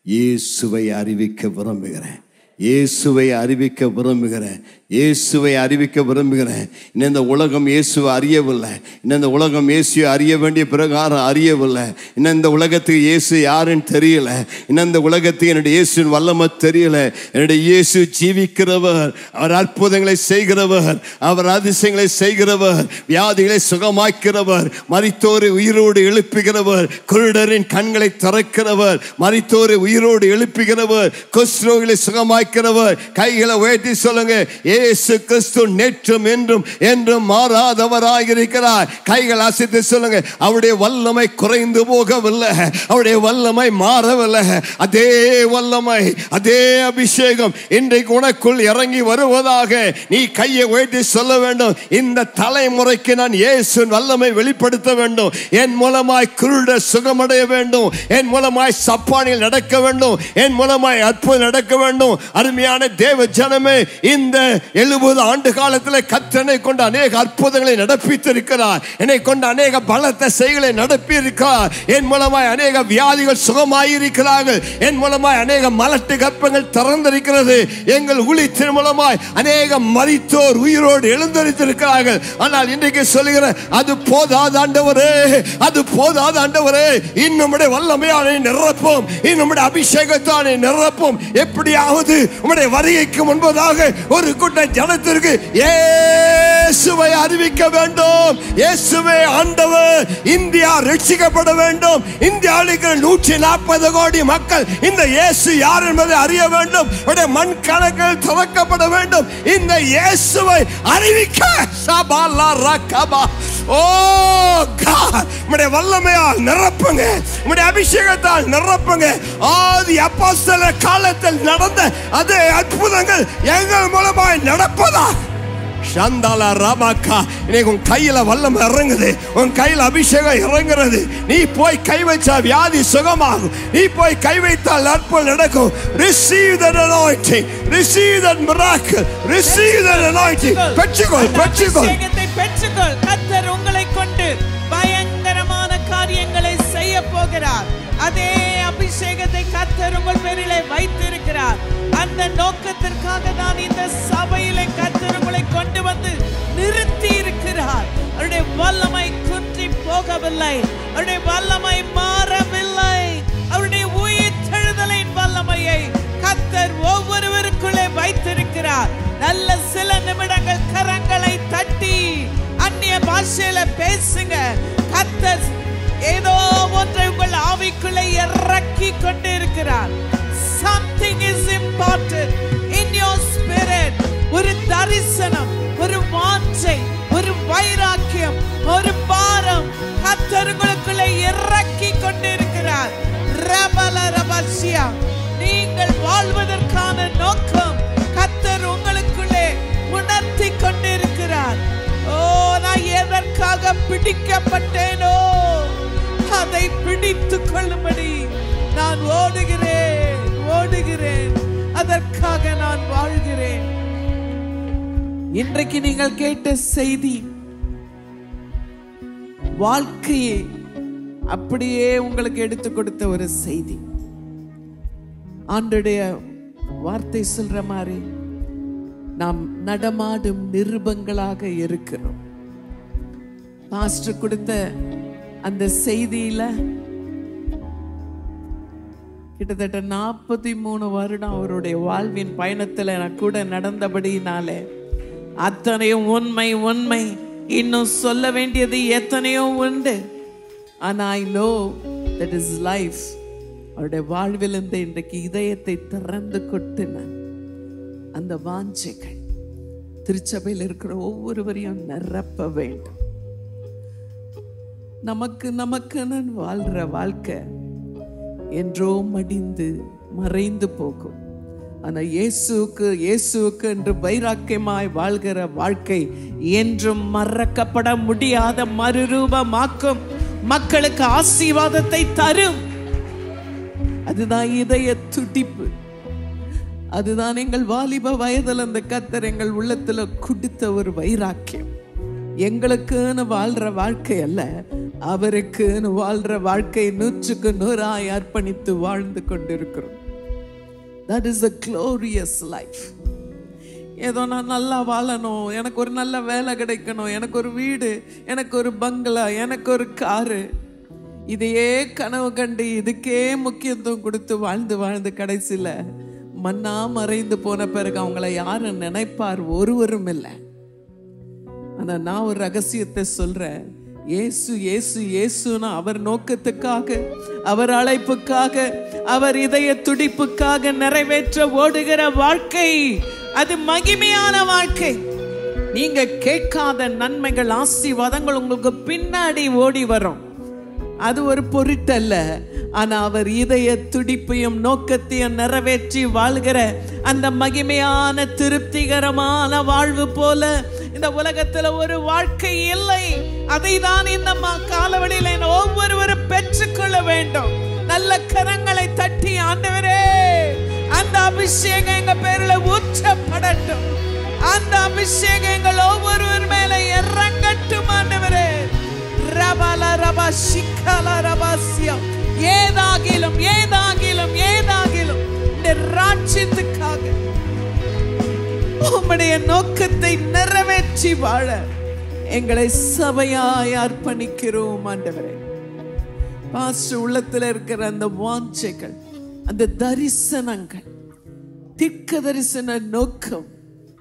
இயேசுவை அறிவிக்க விரும்புகிறேன், இயேசுவை அறிவிக்க விரும்புகிறேன், இயேசுவை அறிவிக்க விரும்புகிறேன். இன்னும் இந்த உலகம் இயேசுவை அறியவில்லை, இன்னும் இந்த உலகம் இயேசுவை அறிய வேண்டிய பிரகாரம் அறியவில்லை. இன்னும் இந்த உலகத்துக்கு இயேசு யாருன்னு தெரியல, இன்னும் இந்த உலகத்துக்கு என்னுடைய இயேசுவின் வல்லமை தெரியல. என்னுடைய இயேசு ஜீவிக்கிறவர், அவர் அற்புதங்களை செய்கிறவர், அவர் அதிசயங்களை செய்கிறவர், வியாதிகளை சுகமாக்கிறவர், மரித்தோரை உயிரோடு எழுப்புகிறவர், குருடரின் கண்களை திறக்கிறவர், மரித்தோரை உயிரோடு எழுப்புகிறவர், குஷ்ரோகிகளை சுகமாக்கிறவர். கைகளை உயர்த்தி சொல்லுங்க, இயேசு கிறிஸ்து நேற்றும் என்றும் என்றும் மாறாதவராக இருக்கிறார். கைகள் அசைத்து சொல்லுங்க, அவருடைய வல்லமை குறைந்து போகவில்லை, அவருடைய வல்லமை மாறவில்லை. அதே வல்லமை, அதே அபிஷேகம் இன்றைக்கு உனக்குள் இறங்கி வருவதாக நீ கையை உயர்த்தி சொல்ல வேண்டும். இந்த தலைமுறைக்கு நான் இயேசுவின் வல்லமை வெளிப்படுத்த வேண்டும். என் மூலமாய் குருடர் சுகமடைய வேண்டும், என் மூலமாய் சப்பானில் நடக்க வேண்டும், என் மூலமாய் அற்புதம் நடக்க வேண்டும். அருமையான தேவ ஜனமே, இந்த 70 ஆண்டு காலத்தில் கர்த்தனை கொண்டு அநேக அற்புதங்களை நடப்பித்திருக்கிறார், என்னை கொண்டு அநேக பலத்த செயல்களை நடப்பி இருக்கிறார். என் மூலமாய் அநேக வியாதிகள் சுகமாயிருக்கிறார்கள், என் மூலமாய் அநேக மலட்டு கற்பங்கள் திறந்திருக்கிறது, எங்கள் ஊழியத்தின் மூலமாய் அநேக மரித்தோர் உயிரோடு எழுந்திருக்கிறார்கள். ஆனால் இன்றைக்கு சொல்லுகிற, அது போதாது ஆண்டவரே, அது போதாது ஆண்டவரே, இன்னும் வல்லமையானை நிரப்பும், இன்னும் அபிஷேகத்தானை நிரப்பும். எப்படியாவது உம்முடைய வருகைக்கு முன்பதாக ஒரு கூட்ட ஜனத்திற்கு இயேசுவை அறிவிக்க வேண்டும். இயேசுவே ஆண்டவர். இந்தியா ரட்சிக்கப்பட வேண்டும். இந்தியாவில் 140 கோடி மக்கள் இந்த இயேசு யார் என்பதை அறிய வேண்டும். மண் கணக்கில் துவக்கப்பட வேண்டும். இந்த இயேசுவை அறிவிக்க வல்லமையால் நிரப்புங்க, அபிஷேகத்தால் நிரப்புங்க. ஆதி அப்போஸ்தலர் காலத்தில் நடந்த அதே அற்புதங்கள் எங்கள் மூலமாய் நடப்பதா? சந்தாலா ராமாக்கா, இன்னைக்கு உன் கையில வல்லமை இறங்குது, உன் கையில அபிஷேகம் இறங்குறது. நீ போய் கை வச்சா வியாதி சுகமாகும், நீ போய் கை வைத்தால் அற்புதம் நடக்கும். Receive that anointing, receive that miracle, receive that anointing. பெற்றுக்கொள், பெற்றுக்கொள், பெற்றுக்கொள். கர்த்தர் உங்களை கொண்டு பயங்கரமான காரியங்களை செய்ய போகிறார். அதே அபிஷேகத்தை கர்த்தர் உங்கள் பேரிலே வைத்திருக்கிறார். அந்த நோக்கத்திற்காக தான் இந்த சபையிலே கர்த்தர் உங்களை கொண்டு வந்து நிறுத்தி இருக்கிறார். அவருடைய வல்லமை குன்றி போகவில்லை. அவருடைய வல்லமை மாறவில்லை. அவருடைய உயிர்த்தெழுதலின் வல்லமையை கர்த்தர் ஒவ்வொருவருக்குள்ளே வைத்திருக்கிறார். நல்ல சில நிமிடங்கள் கரங்களை தட்டி அந்நிய பாஷையில பேசுங்க. கர்த்தர் ஏதோ ஒன்றை உங்கள் ஆவிக்குள்ளே இறக்கி கொண்டு இருக்கிறார். Something is important in your spirit. ஒரு தரிசனம், ஒரு வாஞ்சை, ஒரு வைராக்கியம், ஒரு பாரம் கர்த்தர் உங்களுக்குள்ளே இறக்கி கொண்டு இருக்கிறார். ரபல ரபசியா, நீங்கள் வாழ்வதற்கான நோக்கம் கர்த்தர் உங்களுக்குள்ளே உணர்த்தி கொண்டு இருக்கிறார். ஓ, நான் எதற்காக பிடிக்கப்பட்டேனோ அதை பிடித்துக் கொள்ளும்படி நான் ஓடுகிறேன், அதற்காக நான் வாழ்கிறேன். இன்றைக்கு நீங்கள் கேட்ட செய்தி வாழ்க்கையை அப்படியே உங்களுக்கு எடுத்து கொடுத்த ஒரு செய்தி. ஆண்டவருடைய வார்த்தை சொல்ற மாதிரி நாம் நடமாடும் நிருபங்களாக இருக்கிறோம். பாஸ்டர் கொடுத்த அந்த செய்தியில கிட்டத்தட்ட 43 வருடம் அவருடைய வாழ்வின் பயணத்துல நான் கூட நடந்தபடினாலே அத்தனையும் உண்மை. இன்னும் சொல்ல வேண்டியது எத்தனையோ உண்டு. ஆனா I know that is life. அவருடைய வாழ்விலிருந்து இன்றைக்கு இதயத்தை திறந்து கொட்டின அந்த வாஞ்சைகள் திருச்சபையில் இருக்கிற ஒவ்வொருவரையும் நிரப்ப வேண்டும். நமக்குன்னு வாழ்ற வாழ்க்கை என்றோ மடிந்து மறைந்து போகும். ஆனா இயேசுவுக்கு என்று வைராக்கியமாய் வாழ்கிற வாழ்க்கை என்றும் மறக்கப்பட முடியாத மறுரூபமாக்கும், மக்களுக்கு ஆசீர்வாதத்தை தரும். அதுதான் இதய துடிப்பு. அதுதான் எங்கள் வாலிப வயதில் அந்த கர்த்தர் எங்கள் உள்ளத்துல கொடுத்த ஒரு வைராக்கியம். எங்களுக்குன்னு வாழ்ற வாழ்க்கை அல்ல, அவருக்குன்னு வாழ்ற வாழ்க்கை 100க்கு 100 அர்ப்பணித்து வாழ்ந்து கொண்டிருக்கிறோம். That is a glorious life. ஏதோ நான் நல்லா வாழணும், எனக்கு ஒரு நல்ல வேலை கிடைக்கணும், எனக்கு ஒரு வீடு, எனக்கு ஒரு பங்களா, எனக்கு ஒரு காரு, இதையே கனவு கண்டு இதுக்கே முக்கியத்துவம் கொடுத்து வாழ்ந்து கடைசியில மண்ணா மறைந்து போன பிறகு அவங்கள யாரும் நினைப்பார் ஒருவரும் இல்லை. ஆனா நான் ஒரு ரகசியத்தை சொல்றேன். இயேசுனா அவர் நோக்கத்துக்காக, அவர் அழைப்புக்காக, அவர் இதய துடிப்புக்காக நிறைவேற்ற ஓடுகிற வாழ்க்கை அது மகிமையான வாழ்க்கை. நீங்க கேட்காத நன்மைகள், ஆசீர்வாதங்கள் உங்களுக்கு பின்னாடி ஓடி வரும். அது ஒரு பொருட்டல்ல. ஆனா அவர் இதய துடிப்பையும் நோக்கத்தையும் நிறைவேற்றி வாழ்கிற அந்த மகிமையான திருப்திகரமான வாழ்வு போல இந்த உலகத்துல ஒரு வாழ்க்கை இல்லை. அதை தான் இந்த காலவெளியில ஒவ்வொருவரும் பெற்றுக்கொள்ள வேண்டும். நல்ல கரங்களை தட்டி ஆண்டவரே, அந்த அபிஷேகம் எங்க பேர்ல ஊற்றப்படட்டும். அந்த அபிஷேகம் எங்கள் ஒவ்வொருவர் மேல இறங்கட்டும் ஆண்டவரே. ரபல ரப சிக்கல ரபஸ்யம். ஏதாகிலும் இந்த ராஜ்யத்துக்காக உம்முடைய நோக்கத்தை நிறைவேற்றி வாழ எங்களை சபையாய் அர்ப்பணிக்கிறோம் ஆண்டவரே. பாஸ்டர் உள்ளத்துல இருக்கிற அந்த வாஞ்சைகள், அந்த தரிசனங்கள், திக்க தரிசன நோக்கம்,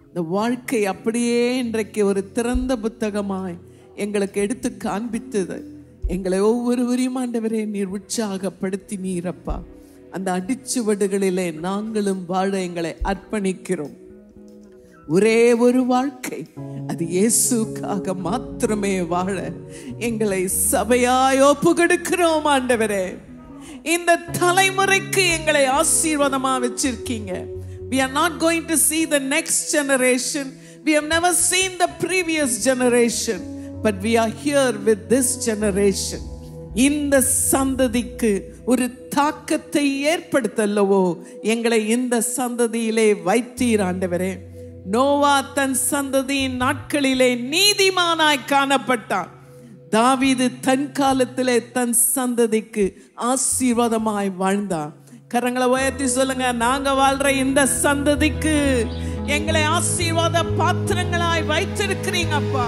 இந்த வாழ்க்கை அப்படியே இன்றைக்கு ஒரு திறந்த புத்தகமாய் எங்களுக்கு எடுத்து காண்பித்தது. எங்களை ஒவ்வொருவரையும் ஆண்டவரே நீர் உற்சாகப்படுத்தினீரப்பா. அந்த அடிச்சுவடுகளிலே நாங்களும் வாழ எங்களை அர்ப்பணிக்கிறோம். ஒரே ஒரு வாழ்க்கை, அது இயேசுக்காக மாத்திரமே வாழ எங்களை சபையாய் ஒப்புக்கொடுக்கிறோம் ஆண்டவரே. இந்த தலைமுறைக்கு எங்களை ஆசீர்வாதமா வச்சிருக்கீங்க. We are not going to see the next generation. We have never seen the previous generation, but we are here with this generation. இந்த சந்ததிக்கு ஒரு தாக்கத்தை ஏற்படுத்தல்லவோ எங்களை இந்த சந்ததியிலே வைத்தீர் ஆண்டவரே. நோவா தன் சந்ததியின் நாட்களிலே நீதிமானாய் காணப்பட்டான். தாவீது தன் காலத்திலே தன் சந்ததிக்கு ஆசீர்வாதமாய் வாழ்ந்தான். கரங்களை உயர்த்தி சொல்லுங்க, நாங்க வாழ்ற இந்த சந்ததிக்கு எங்களை ஆசீர்வாத பாத்திரங்களாய் வைத்திருக்கிறீங்க அப்பா.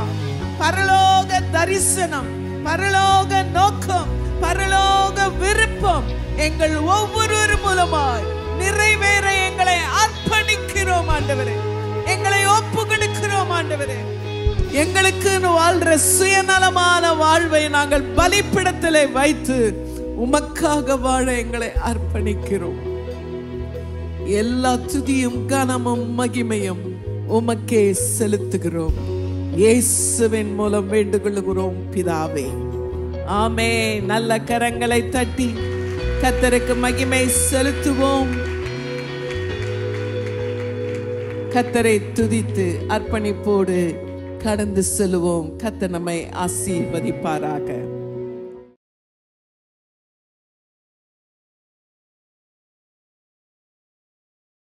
பரலோக தரிசனம், பரலோக நோக்கம், பரலோக விருப்பம் எங்கள் ஒவ்வொரு மூலமாய் நிறைவேற எங்களை அர்ப்பணிக்கிறோம் ஆண்டவரே. எங்களை ஒப்பு கொடுக்கிறோம் ஆண்டவரே. எங்களுக்கு வாழ்ற சுயநலமான வாழ்வை நாங்கள் பலிப்பிடத்திலே வைத்து உமக்காக வாழ எங்களை அர்ப்பணிக்கிறோம். எல்லா துதியும் கனமும் மகிமையும் உமக்கே செலுத்துகிறோம். இயேசுவின் மூலம் வேண்டுகொள்கிறோம் பிதாவே, ஆமே. நல்ல கரங்களை தட்டி கர்த்தருக்கு மகிமை செலுத்துவோம். கர்த்தரை துதித்து அர்ப்பணிப்போடு கடந்து செல்வோம். கர்த்தர் நம்மை ஆசீர்வதிப்பாராக.